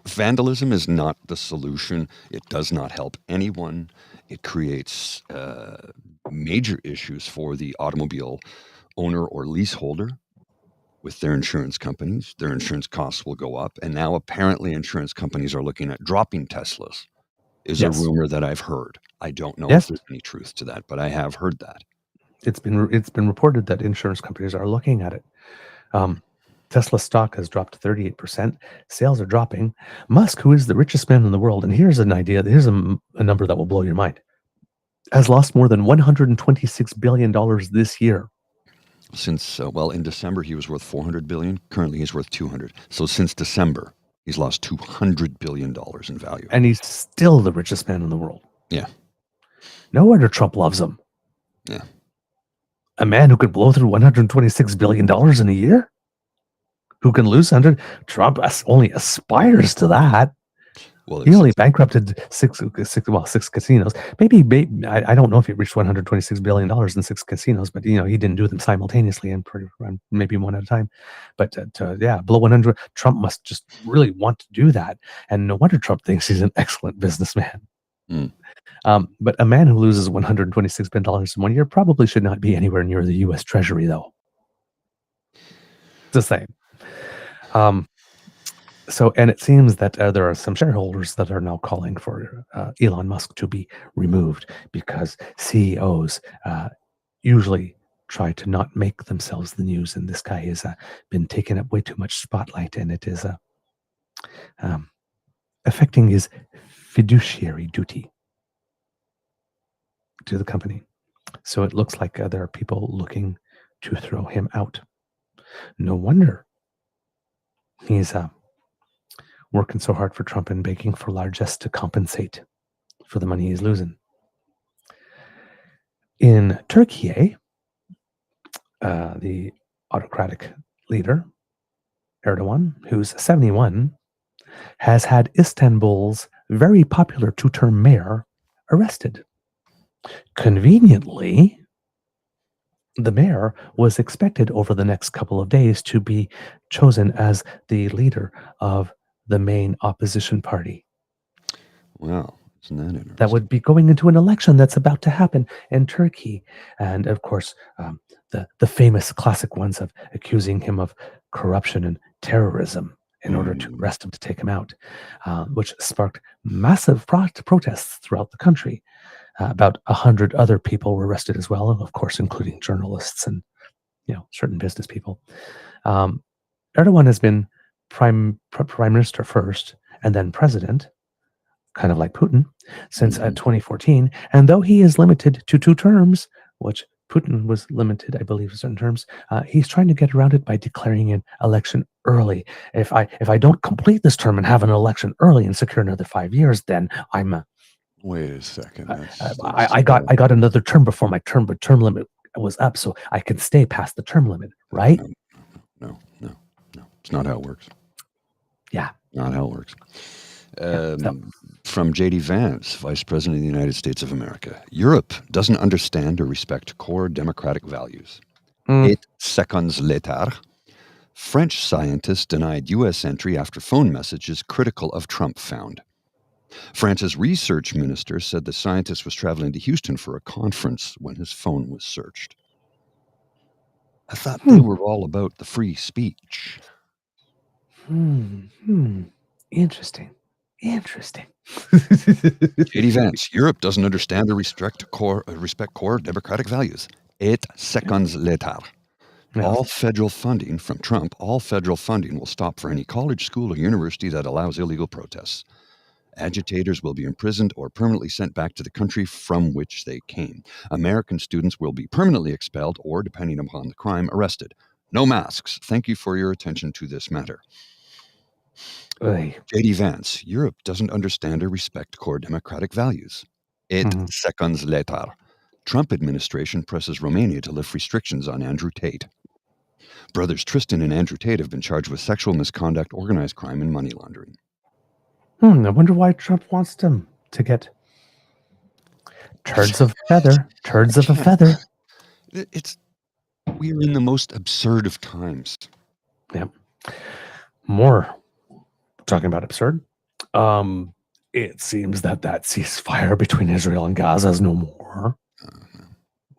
vandalism is not the solution. It does not help anyone. It creates major issues for the automobile owner or leaseholder with their insurance companies. Their insurance costs will go up. And now apparently insurance companies are looking at dropping Teslas, is a rumor that I've heard. I don't know if there's any truth to that, but I have heard that. It's been reported that insurance companies are looking at it. Tesla stock has dropped 38%. Sales are dropping. Musk, who is the richest man in the world, and here's an idea, here's a number that will blow your mind, has lost more than $126 billion this year. Since, in December, he was worth $400 billion. Currently, he's worth $200. So since December, he's lost $200 billion in value. And he's still the richest man in the world. Yeah. No wonder Trump loves him. Yeah. A man who could blow through $126 billion in a year? Who can lose 100? Trump only aspires to that. Well, he only bankrupted six casinos. Maybe I don't know if he reached $126 billion in 6 casinos, but he didn't do them simultaneously and maybe one at a time. But blow 100. Trump must just really want to do that, and no wonder Trump thinks he's an excellent businessman. But a man who loses $126 billion in 1 year probably should not be anywhere near the U.S. Treasury, though. Just saying. So, and it seems that there are some shareholders that are now calling for Elon Musk to be removed because CEOs usually try to not make themselves the news, and this guy has been taking up way too much spotlight, and it is affecting his fiduciary duty to the company. So it looks like there are people looking to throw him out. No wonder he's working so hard for Trump and begging for largesse to compensate for the money he's losing. In Turkey, the autocratic leader, Erdogan, who's 71, has had Istanbul's very popular two-term mayor arrested. Conveniently, the mayor was expected over the next couple of days to be chosen as the leader of the main opposition party. Wow, isn't that interesting? That would be going into an election that's about to happen in Turkey. And of course, the famous classic ones of accusing him of corruption and terrorism in order to arrest him, to take him out, which sparked massive protests throughout the country. About 100 other people were arrested as well, of course, including journalists and certain business people. Erdogan has been prime minister first and then president, kind of like Putin, since 2014. And though he is limited to 2 terms, which Putin was limited, I believe, in certain terms. He's trying to get around it by declaring an election early. If I don't complete this term and have an election early and secure another 5 years, then I'm Wait a second. I got another term before my term limit was up, so I can stay past the term limit, right? No. It's not how it works. Yeah. Not how it works. So- From J.D. Vance, Vice President of the United States of America. Europe doesn't understand or respect core democratic values. 8 seconds later, French scientists denied U.S. entry after phone messages critical of Trump found. France's research minister said the scientist was traveling to Houston for a conference when his phone was searched. I thought they were all about the free speech. Interesting. J.D. Vance, Europe doesn't understand or respect core democratic values. 8 seconds later. Yeah. All federal funding from Trump, all federal funding will stop for any college, school, or university that allows illegal protests. Agitators will be imprisoned or permanently sent back to the country from which they came. American students will be permanently expelled or, depending upon the crime, arrested. No masks. Thank you for your attention to this matter. J.D. Vance, Europe doesn't understand or respect core democratic values. 8 seconds later. Trump administration presses Romania to lift restrictions on Andrew Tate. Brothers Tristan and Andrew Tate have been charged with sexual misconduct, organized crime, and money laundering. I wonder why Trump wants them to get turds of a feather. We're in the most absurd of times. Yep. More talking about absurd. It seems that ceasefire between Israel and Gaza is no more.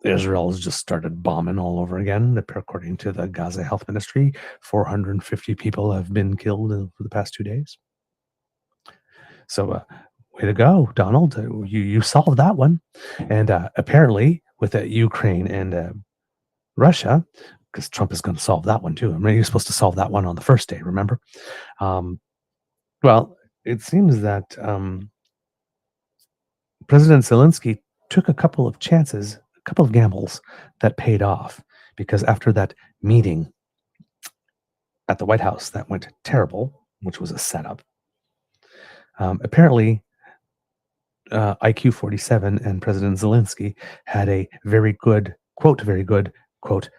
Israel has just started bombing all over again. According to the Gaza Health Ministry, 450 people have been killed for the past 2 days. So, way to go, Donald. You solved that one. And apparently, with Ukraine and Russia, because Trump is going to solve that one too. I mean, he was supposed to solve that one on the first day, remember? Well, it seems that President Zelensky took a couple of chances, a couple of gambles that paid off, because after that meeting at the White House that went terrible, which was a setup, apparently IQ 47 and President Zelensky had a very good, quote,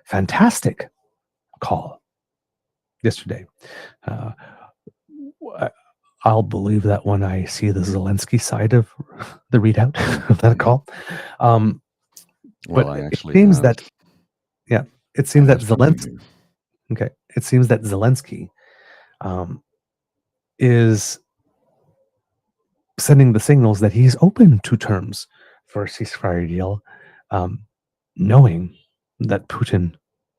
fantastic call yesterday. I'll believe that when I see the Zelensky side of the readout of that call. But it seems that Zelensky. Okay, it seems that Zelensky is sending the signals that he's open to terms for a ceasefire deal, knowing that Putin,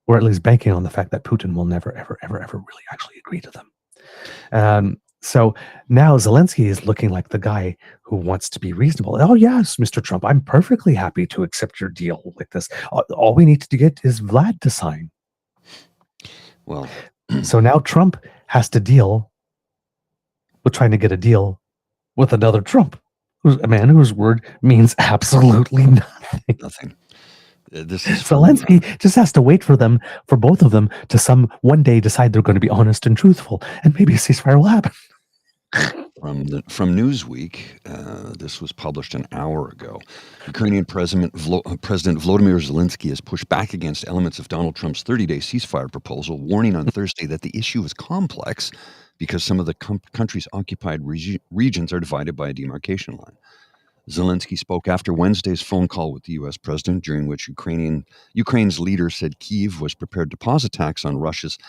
or at least banking on the fact that Putin will never, ever, ever, ever really actually agree to them. So now Zelensky is looking like the guy who wants to be reasonable. Oh, yes, Mr. Trump, I'm perfectly happy to accept your deal like this. All we need to get is Vlad to sign. Well, so now Trump has to deal with trying to get a deal with another Trump, who's a man whose word means absolutely nothing. Nothing. This is Zelensky just has to wait for both of them to one day decide they're going to be honest and truthful, and maybe a ceasefire will happen. From Newsweek, this was published an hour ago. Ukrainian President Volodymyr Zelensky has pushed back against elements of Donald Trump's 30-day ceasefire proposal, warning on Thursday that the issue is complex because some of the country's occupied regions are divided by a demarcation line. Zelensky spoke after Wednesday's phone call with the U.S. president, during which Ukraine's leader said Kyiv was prepared to pause attacks on Russia's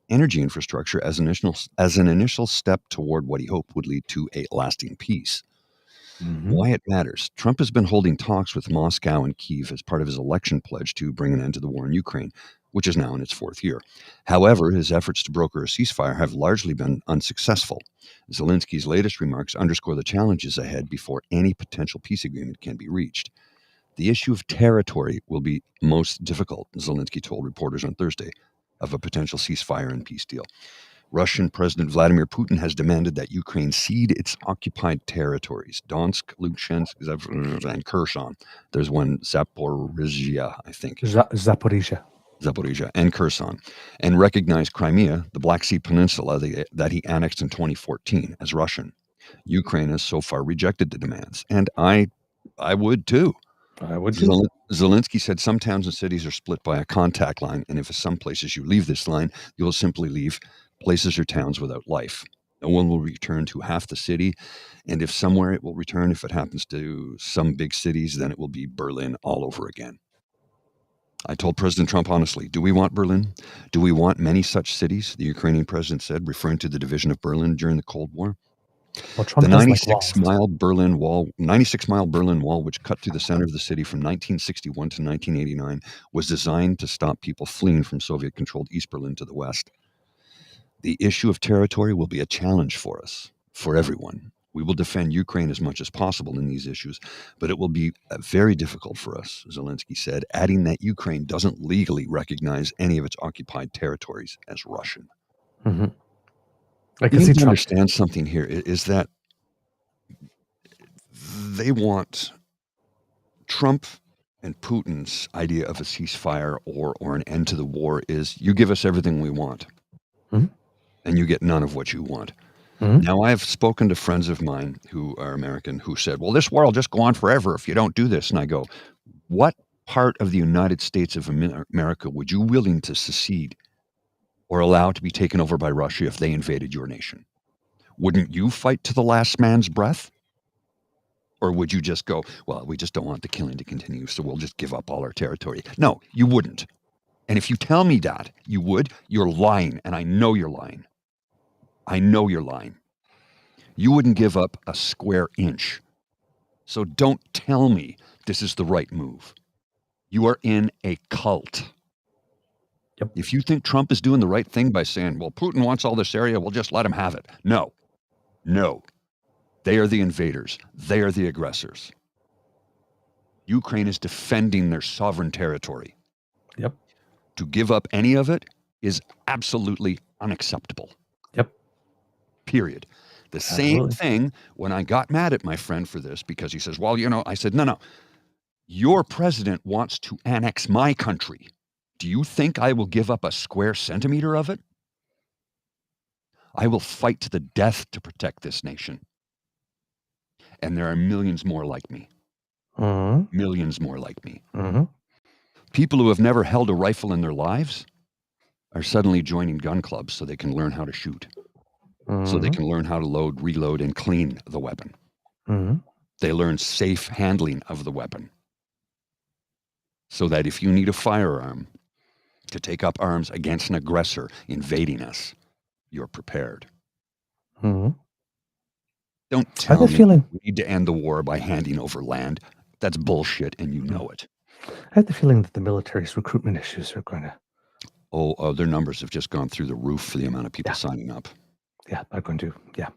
energy infrastructure as an initial step toward what he hoped would lead to a lasting peace. Why it matters. Trump has been holding talks with Moscow and Kyiv as part of his election pledge to bring an end to the war in Ukraine, which is now in its 4th year. However, his efforts to broker a ceasefire have largely been unsuccessful. Zelensky's latest remarks underscore the challenges ahead before any potential peace agreement can be reached. The issue of territory will be most difficult, Zelensky told reporters on Thursday, of a potential ceasefire and peace deal. Russian President Vladimir Putin has demanded that Ukraine cede its occupied territories, Donetsk, Luhansk, and Kherson. There's one, Zaporizhia, I think. Zaporizhia. Zaporizhia and Kherson, and recognize Crimea, the Black Sea Peninsula that he annexed in 2014, as Russian. Ukraine has so far rejected the demands, and I would too. I would too. Zelensky said some towns and cities are split by a contact line, and if in some places you leave this line, you will simply leave places or towns without life. No one will return to half the city, and if somewhere it will return, if it happens to some big cities, then it will be Berlin all over again. I told President Trump honestly, do we want Berlin? Do we want many such cities? The Ukrainian president said, referring to the division of Berlin during the Cold War. Well, Trump The does like 96-mile Berlin Wall, which cut through the center of the city from 1961 to 1989, was designed to stop people fleeing from Soviet-controlled East Berlin to the west. The issue of territory will be a challenge for us, for everyone. We will defend Ukraine as much as possible in these issues, but it will be very difficult for us, Zelensky said, adding that Ukraine doesn't legally recognize any of its occupied territories as Russian. Mm-hmm. I can You see need to Trump. understand something here, is that they want Trump and Putin's idea of a ceasefire or an end to the war is you give us everything we want, Mhm. and you get none of what you want. Mhm. Now, I have spoken to friends of mine who are American who said, well, this war will just go on forever if you don't do this. And I go, what part of the United States of America would you willing to secede or allow to be taken over by Russia if they invaded your nation? Wouldn't you fight to the last man's breath? Or would you just go, well, we just don't want the killing to continue, so we'll just give up all our territory? No, you wouldn't. And if you tell me that you would, you're lying, and I know you're lying. I know you're lying. You wouldn't give up a square inch. So don't tell me this is the right move. You are in a cult. Yep. If you think Trump is doing the right thing by saying, well, Putin wants all this area, we'll just let him have it. No. They are the invaders. They are the aggressors. Ukraine is defending their sovereign territory. Yep. To give up any of it is absolutely unacceptable. Yep. Period. The same thing when I got mad at my friend for this because he says, well, I said, no. Your president wants to annex my country. Do you think I will give up a square centimeter of it? I will fight to the death to protect this nation. And there are millions more like me. Mm-hmm. Millions more like me. Mm-hmm. People who have never held a rifle in their lives are suddenly joining gun clubs so they can learn how to shoot. Mm-hmm. So they can learn how to load, reload, and clean the weapon. Mm-hmm. They learn safe handling of the weapon. So that if you need a firearm to take up arms against an aggressor invading us, you're prepared. Mm-hmm. Don't tell me we need to end the war by handing over land. That's bullshit, and you know it. I have the feeling that the military's recruitment issues are going to... their numbers have just gone through the roof for the amount of people signing up. Yeah, they're going to. Yeah.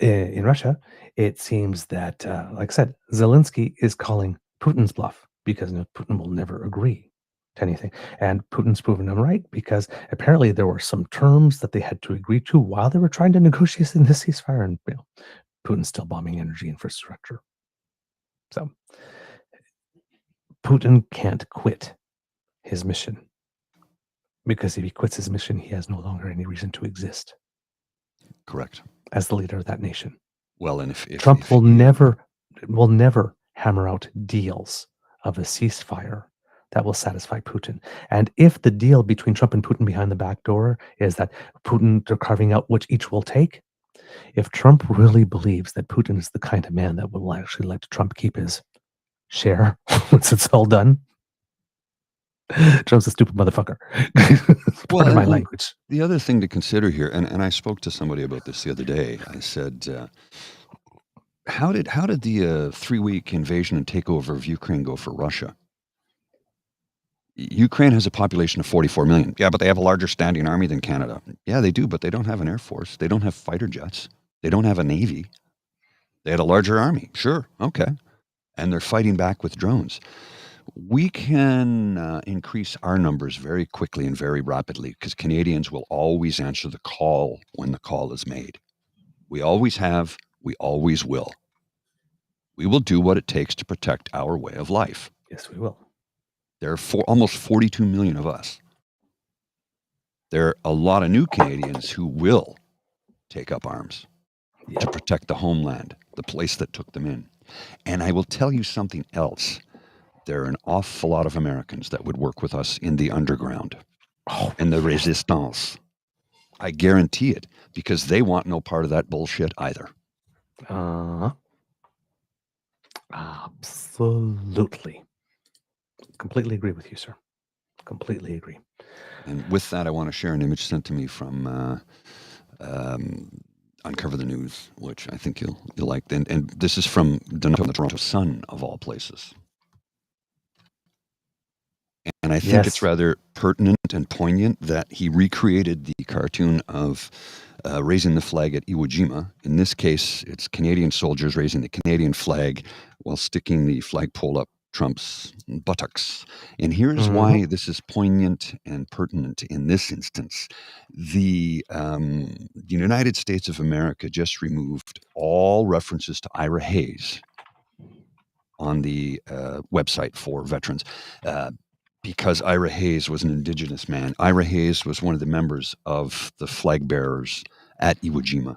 In Russia, it seems that, like I said, Zelensky is calling Putin's bluff because Putin will never agree to anything. And Putin's proven him right because apparently there were some terms that they had to agree to while they were trying to negotiate in the ceasefire. And Putin's still bombing energy infrastructure. So Putin can't quit his mission. Because if he quits his mission, he has no longer any reason to exist. Correct. As the leader of that nation. Well, and if Trump will never hammer out deals of a ceasefire that will satisfy Putin. And if the deal between Trump and Putin behind the back door is that they're carving out which each will take, if Trump really believes that Putin is the kind of man that will actually let Trump keep his share once it's all done, Trump's a stupid motherfucker. Pardon my language. The other thing to consider here, and I spoke to somebody about this the other day. I said, how did the 3-week invasion and takeover of Ukraine go for Russia? Ukraine has a population of 44 million. Yeah, but they have a larger standing army than Canada. Yeah, they do, but they don't have an air force. They don't have fighter jets. They don't have a navy. They had a larger army. Sure, okay. And they're fighting back with drones. We can increase our numbers very quickly and very rapidly because Canadians will always answer the call when the call is made. We always have, we always will. We will do what it takes to protect our way of life. Yes, we will. There are almost 42 million of us. There are a lot of new Canadians who will take up arms to Yep. protect the homeland, the place that took them in. And I will tell you something else. There are an awful lot of Americans that would work with us in the underground and the resistance. I guarantee it because they want no part of that bullshit either. Absolutely. Completely agree with you, sir. Completely agree. And with that, I want to share an image sent to me from Uncover the News, which I think you'll like. And this is from the Toronto Sun, of all places. And I think it's rather pertinent and poignant that he recreated the cartoon of raising the flag at Iwo Jima. In this case, it's Canadian soldiers raising the Canadian flag while sticking the flagpole up Trump's buttocks. And here's why this is poignant and pertinent in this instance. The United States of America just removed all references to Ira Hayes on the website for veterans. Because Ira Hayes was an Indigenous man. Ira Hayes was one of the members of the flag bearers at Iwo Jima,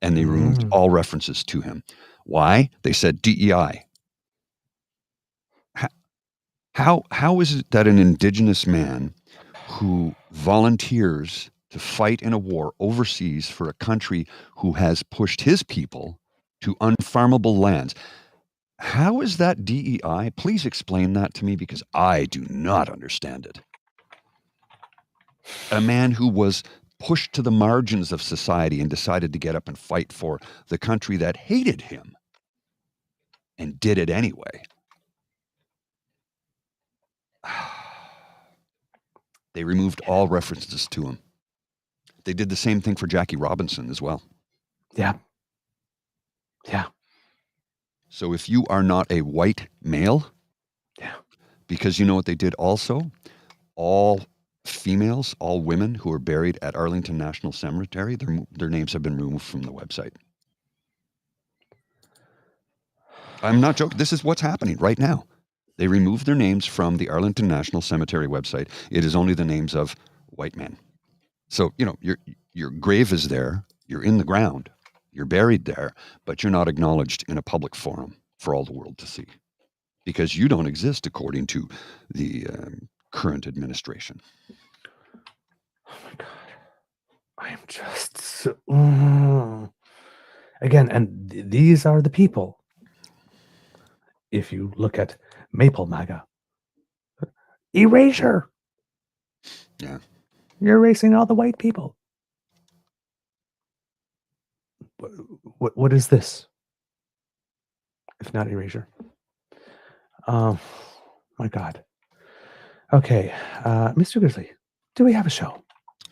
and they removed all references to him. Why? They said DEI. How is it that an Indigenous man who volunteers to fight in a war overseas for a country who has pushed his people to unfarmable lands, how is that DEI? Please explain that to me because I do not understand it. A man who was pushed to the margins of society and decided to get up and fight for the country that hated him and did it anyway. They removed all references to him. They did the same thing for Jackie Robinson as well. Yeah. So if you are not a white male, because you know what they did also? All females, all women who are buried at Arlington National Cemetery, their names have been removed from the website. I'm not joking. This is what's happening right now. They removed their names from the Arlington National Cemetery website. It is only the names of white men. So, you know, your grave is there. You're in the ground. You're buried there, but you're not acknowledged in a public forum for all the world to see because you don't exist according to the current administration. Oh my God. I am just so... Again, and these are the people. If you look at Maple MAGA, erasure. Yeah. You're erasing all the white people. What is this? If not erasure. My God. Okay, Mr. Grizzly, do we have a show?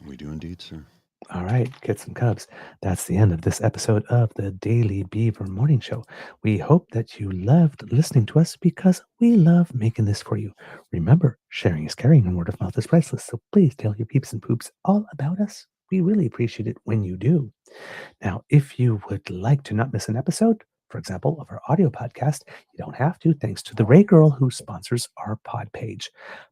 We do indeed, sir. All right, kids and cubs, that's the end of this episode of the Daily Beaver Morning Show. We hope that you loved listening to us because we love making this for you. Remember, sharing is caring and word of mouth is priceless, so please tell your peeps and poops all about us. We really appreciate it when you do. Now, if you would like to not miss an episode, for example, of our audio podcast, you don't have to, thanks to the Ray Girl who sponsors our pod page,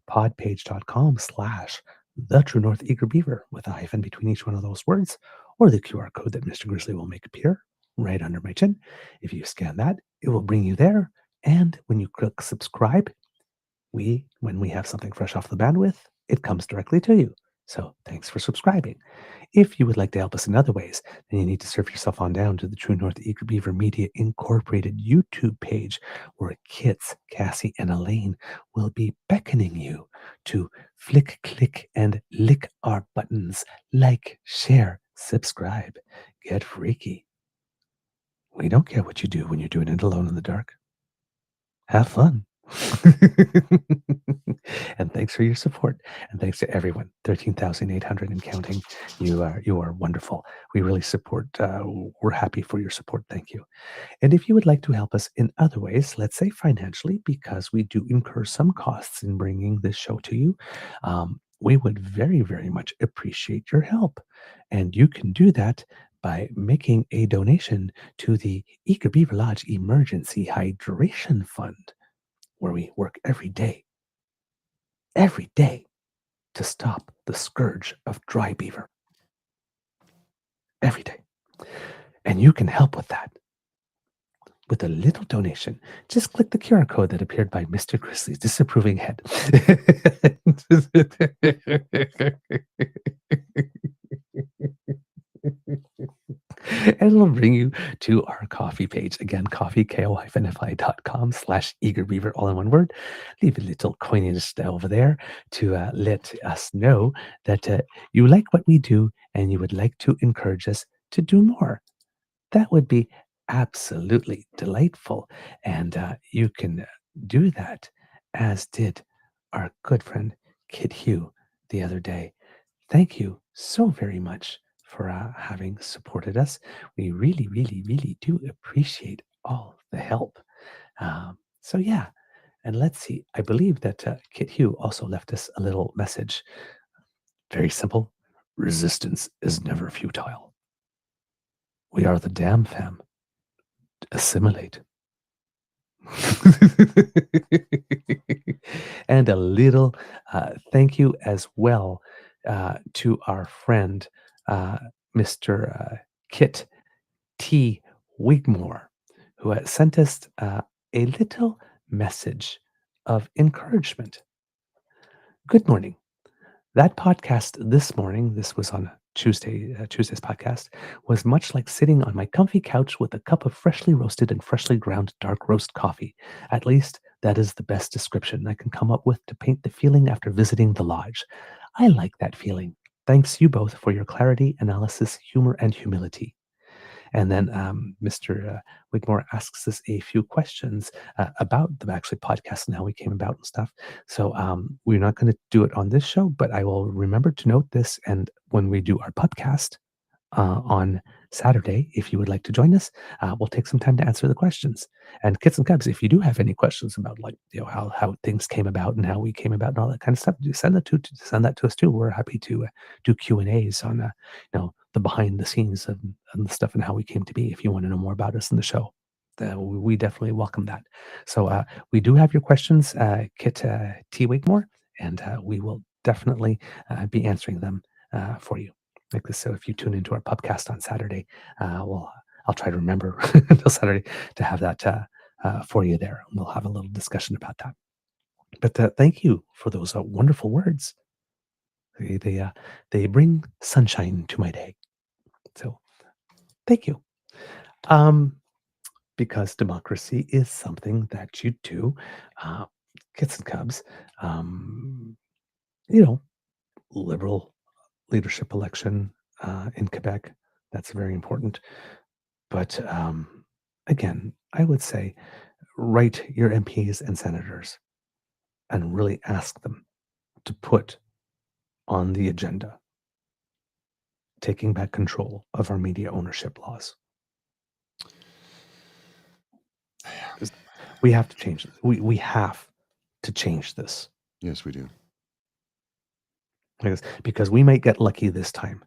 podpage.com/The True North Eager Beaver with a hyphen between each one of those words, or the QR code that Mr. Grizzly will make appear right under my chin. If you scan that, it will bring you there. And when you click subscribe, when we have something fresh off the bandwidth, it comes directly to you. So thanks for subscribing. If you would like to help us in other ways, then you need to surf yourself on down to the True North Eager Beaver Media Incorporated YouTube page, where Kits, Cassie, and Elaine will be beckoning you to flick, click, and lick our buttons. Like, share, subscribe, get freaky. We don't care what you do when you're doing it alone in the dark. Have fun. And thanks for your support. And thanks to everyone, 13,800 and counting. You are wonderful. We really support. We're happy for your support. Thank you. And if you would like to help us in other ways, let's say financially, because we do incur some costs in bringing this show to you, we would very, very much appreciate your help. And you can do that by making a donation to the Eager Beaver Lodge Emergency Hydration Fund, where we work every day to stop the scourge of dry beaver. Every day. And you can help with that with a little donation. Just click the QR code that appeared by Mr. Grizzly's disapproving head. And it'll bring you to our coffee page. Again, ko-fi.com/eagerbeaver, all in one word. Leave a little coinage over there to let us know that you like what we do and you would like to encourage us to do more. That would be absolutely delightful. And you can do that, as did our good friend Kid Hugh the other day. Thank you so very much for having supported us. We really, really, really do appreciate all the help. So yeah, and let's see. I believe that Kit Hugh also left us a little message. Very simple. Resistance is never futile. We are the damn fam. Assimilate. And a little thank you as well to our friend, Mr. Kit T. Wigmore, who has sent us a little message of encouragement. Good morning. That podcast this morning, this was on Tuesday's podcast, was much like sitting on my comfy couch with a cup of freshly roasted and freshly ground dark roast coffee. At least that is the best description I can come up with to paint the feeling after visiting the lodge. I like that feeling. Thanks you both for your clarity, analysis, humor, and humility. And then Mr. Wigmore asks us a few questions about the actually podcast and how we came about and stuff. So we're not going to do it on this show, but I will remember to note this. And when we do our podcast on Saturday, if you would like to join us, we'll take some time to answer the questions. And Kits and Cubs, if you do have any questions about how things came about and how we came about and all that kind of stuff, send that to us too. We're happy to do Q&As on the behind the scenes and the stuff and how we came to be. If you want to know more about us in the show, we definitely welcome that. So we do have your questions, Kit T. Wakemore, and we will definitely be answering them for you. Like this. So if you tune into our podcast on Saturday, I'll try to remember until Saturday to have that for you there. We'll have a little discussion about that. But thank you for those wonderful words. They bring sunshine to my day. So thank you. Because democracy is something that you do, Kits and Cubs, liberal leadership election in Quebec. That's very important. But again, I would say write your MPs and senators and really ask them to put on the agenda taking back control of our media ownership laws. We have to change it. We have to change this. Yes, we do. Because we might get lucky this time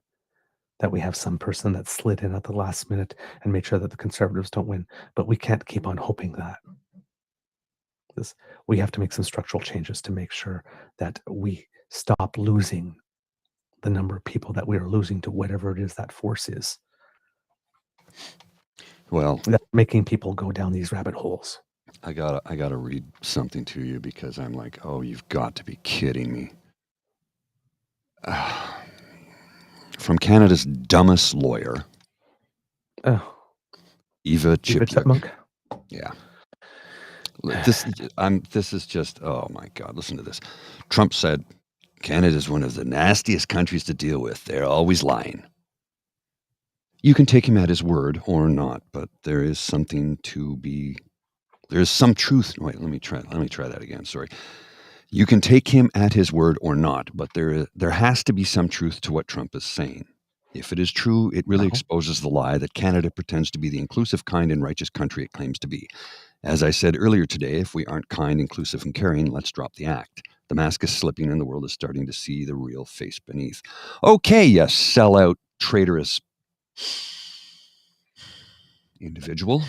that we have some person that slid in at the last minute and made sure that the Conservatives don't win. But we can't keep on hoping that. We have to make some structural changes to make sure that we stop losing the number of people that we are losing to whatever it is that force is. Well, that's making people go down these rabbit holes. I gotta read something to you because I'm like, oh, you've got to be kidding me. From Canada's dumbest lawyer, Eva Chipmunk. Yeah. This is just, oh my God, listen to this. Trump said, Canada is one of the nastiest countries to deal with. They're always lying. You can take him at his word or not, but there is something to be, there's some truth. Wait, let me try that again. Sorry. You can take him at his word or not, but there has to be some truth to what Trump is saying. If it is true, it really exposes the lie that Canada pretends to be the inclusive, kind, and righteous country it claims to be. As I said earlier today, if we aren't kind, inclusive, and caring, let's drop the act. The mask is slipping and the world is starting to see the real face beneath. Okay, you sellout, traitorous individual.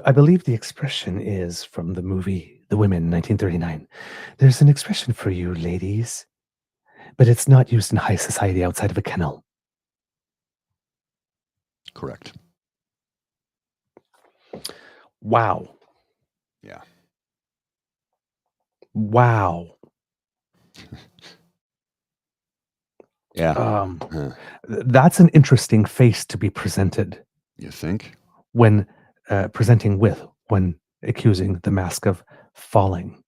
I believe the expression is from the movie The Women, 1939. There's an expression for you, ladies, but it's not used in high society outside of a kennel. Correct. Wow. Yeah. Wow. Yeah. That's an interesting face to be presented. You think? When presenting with, when accusing the mask of falling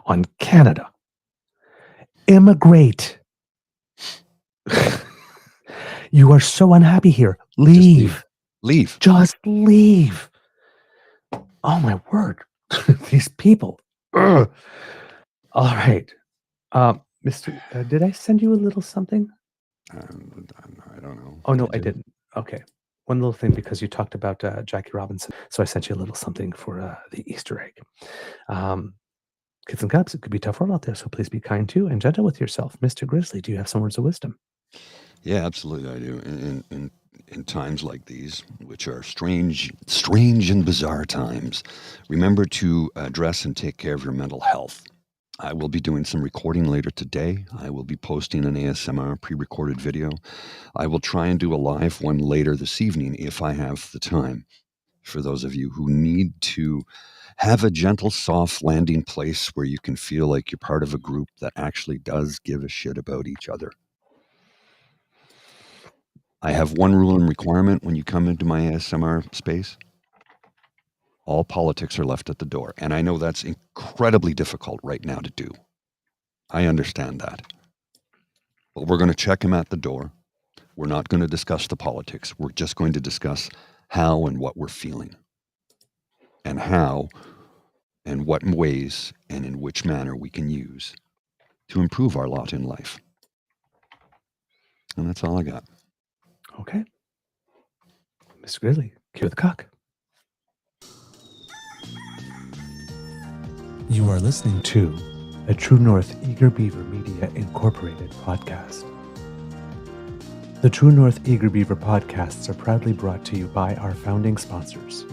on Canada. Immigrate. You are so unhappy here. Leave. Leave. Just leave. Oh my word. These people. Ugh. All right. Mr. Did I send you a little something? I don't know. Oh, no, I didn't. Okay. One little thing, because you talked about Jackie Robinson. So I sent you a little something for the Easter egg. Kids and cubs, it could be tough world out there, so please be kind to and gentle with yourself. Mr. Grizzly, do you have some words of wisdom? Yeah, absolutely, I do. In times like these, which are strange and bizarre times, remember to address and take care of your mental health. I will be doing some recording later today. I will be posting an ASMR pre-recorded video. I will try and do a live one later this evening if I have the time. For those of you who need to have a gentle, soft landing place where you can feel like you're part of a group that actually does give a shit about each other. I have one rule and requirement when you come into my ASMR space. All politics are left at the door. And I know that's incredibly difficult right now to do. I understand that. But we're going to check him at the door. We're not going to discuss the politics. We're just going to discuss how and what we're feeling. And how and what ways and in which manner we can use to improve our lot in life. And that's all I got. Okay. Mr. Grizzly, cue the cock. You are listening to a True North Eager Beaver Media Incorporated podcast. The True North Eager Beaver podcasts are proudly brought to you by our founding sponsors,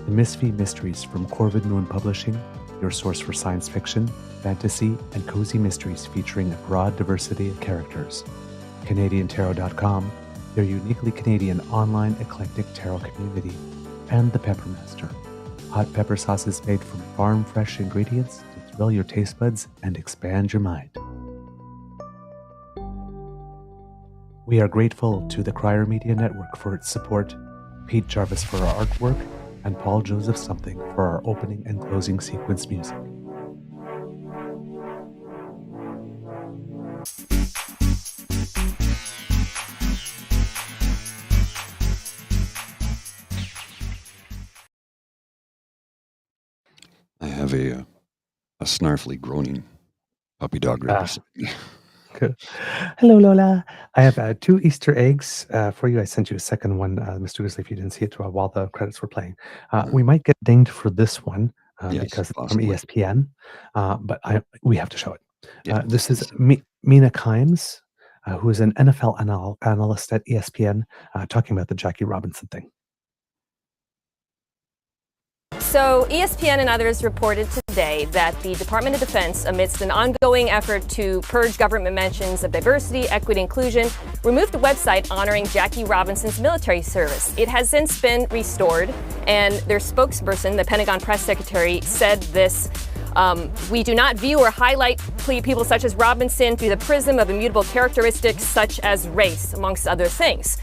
the Misfit Mysteries from Corvid Moon Publishing, your source for science fiction, fantasy, and cozy mysteries featuring a broad diversity of characters, CanadianTarot.com, their uniquely Canadian online eclectic tarot community, and the Peppermaster, hot pepper sauces made from farm-fresh ingredients to thrill your taste buds and expand your mind. We are grateful to the Crier Media Network for its support, Pete Jarvis for our artwork, and Paul Joseph Something for our opening and closing sequence music. I have a snarfly groaning puppy dog representing me. Good. Hello, Lola. I have 2 Easter eggs for you. I sent you a second one, Mr. Grizzly, if you didn't see it while the credits were playing. We might get dinged for this one Yes, because it's possibly. from ESPN, but we have to show it. Yeah. This is Mina Kimes, who is an NFL analyst at ESPN, talking about the Jackie Robinson thing. So ESPN and others reported today that the Department of Defense, amidst an ongoing effort to purge government mentions of diversity, equity, inclusion, removed a website honoring Jackie Robinson's military service. It has since been restored, and their spokesperson, the Pentagon press secretary, said this: we do not view or highlight people such as Robinson through the prism of immutable characteristics such as race, amongst other things.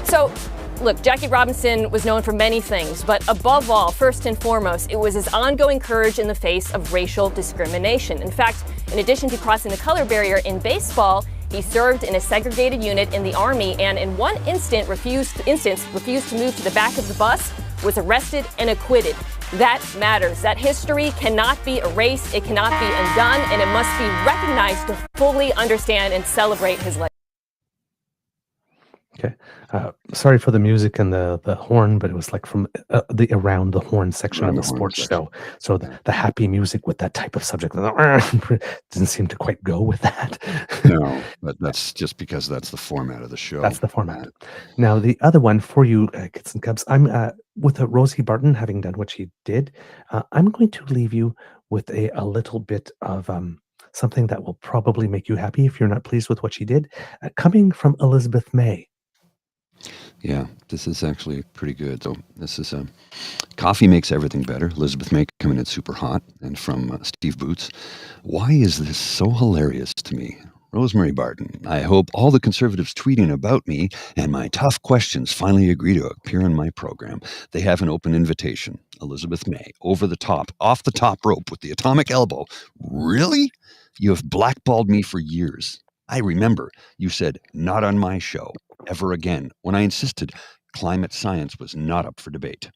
So, look, Jackie Robinson was known for many things, but above all, first and foremost, it was his ongoing courage in the face of racial discrimination. In fact, in addition to crossing the color barrier in baseball, he served in a segregated unit in the Army and in one instance refused to move to the back of the bus, was arrested and acquitted. That matters. That history cannot be erased, it cannot be undone, and it must be recognized to fully understand and celebrate his legacy. Okay. Sorry for the music and the horn, but it was like from the around the horn section Around of the the horn sports section. show. So the happy music with that type of subject didn't seem to quite go with that. No, but that's just because that's the format of the show. That's the format. Now, the other one for you, Kits and Cubs, I'm with Rosie Barton having done what she did. I'm going to leave you with a little bit of something that will probably make you happy if you're not pleased with what she did, coming from Elizabeth May. Yeah, this is actually pretty good. So this is Coffee Makes Everything Better. Elizabeth May coming in super hot. And from Steve Boots, why is this so hilarious to me? Rosemary Barton, I hope all the conservatives tweeting about me and my tough questions finally agree to appear in my program. They have an open invitation. Elizabeth May, over the top, off the top rope with the atomic elbow. Really? You have blackballed me for years. I remember you said, not on my show, ever again, when I insisted climate science was not up for debate.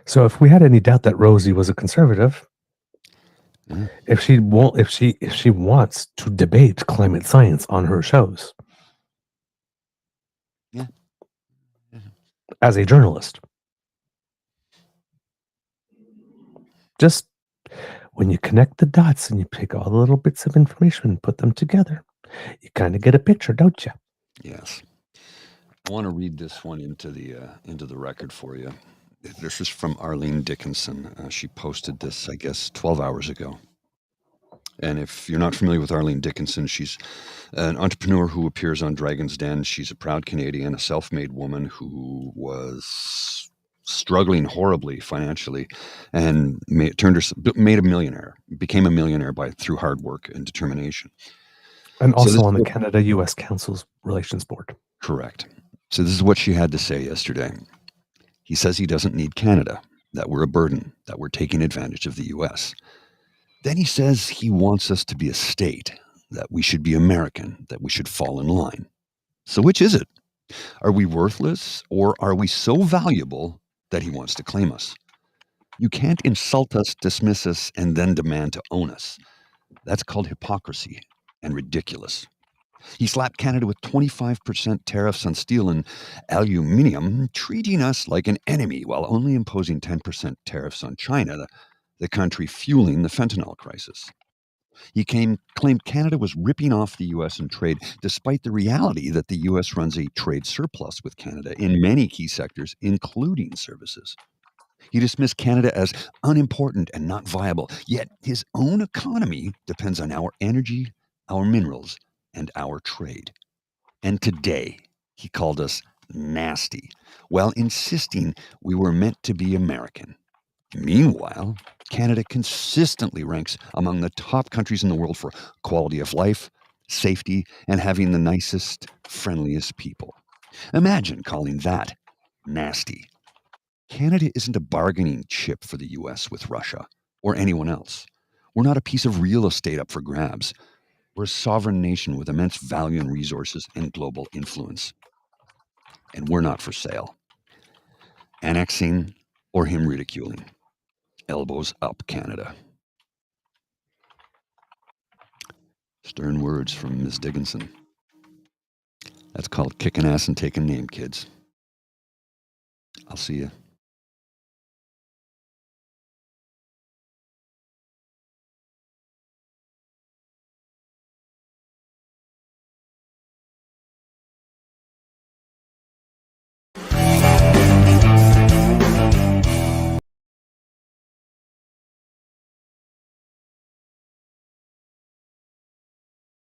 So if we had any doubt that Rosie was a conservative, if she wants to debate climate science on her shows, Yeah. as a journalist, just when you connect the dots and you pick all the little bits of information and put them together, you kind of get a picture, don't you? Yes. I want to read this one into the record for you. This is from Arlene Dickinson. She posted this, I guess, 12 hours ago. And if you're not familiar with Arlene Dickinson, she's an entrepreneur who appears on Dragon's Den. She's a proud Canadian, a self-made woman who was struggling horribly financially and made a millionaire, became a millionaire through hard work and determination. And also on the Canada-U.S. Council's Relations Board. Correct. So this is what she had to say yesterday. He says he doesn't need Canada, that we're a burden, that we're taking advantage of the U.S. Then he says he wants us to be a state, that we should be American, that we should fall in line. So which is it? Are we worthless, or are we so valuable that he wants to claim us? You can't insult us, dismiss us, and then demand to own us. That's called hypocrisy and ridiculous. He slapped Canada with 25% tariffs on steel and aluminium, treating us like an enemy while only imposing 10% tariffs on China, the country fueling the fentanyl crisis. He claimed Canada was ripping off the U.S. in trade, despite the reality that the U.S. runs a trade surplus with Canada in many key sectors, including services. He dismissed Canada as unimportant and not viable, yet his own economy depends on our energy, our minerals, and our trade. And today, he called us nasty, while insisting we were meant to be American. Meanwhile, Canada consistently ranks among the top countries in the world for quality of life, safety, and having the nicest, friendliest people. Imagine calling that nasty. Canada isn't a bargaining chip for the U.S. with Russia or anyone else. We're not a piece of real estate up for grabs. We're a sovereign nation with immense value and resources and global influence. And we're not for sale. Annexing or him ridiculing. Elbows up, Canada. Stern words from Ms. Dickinson. That's called kicking ass and taking name, kids. I'll see you.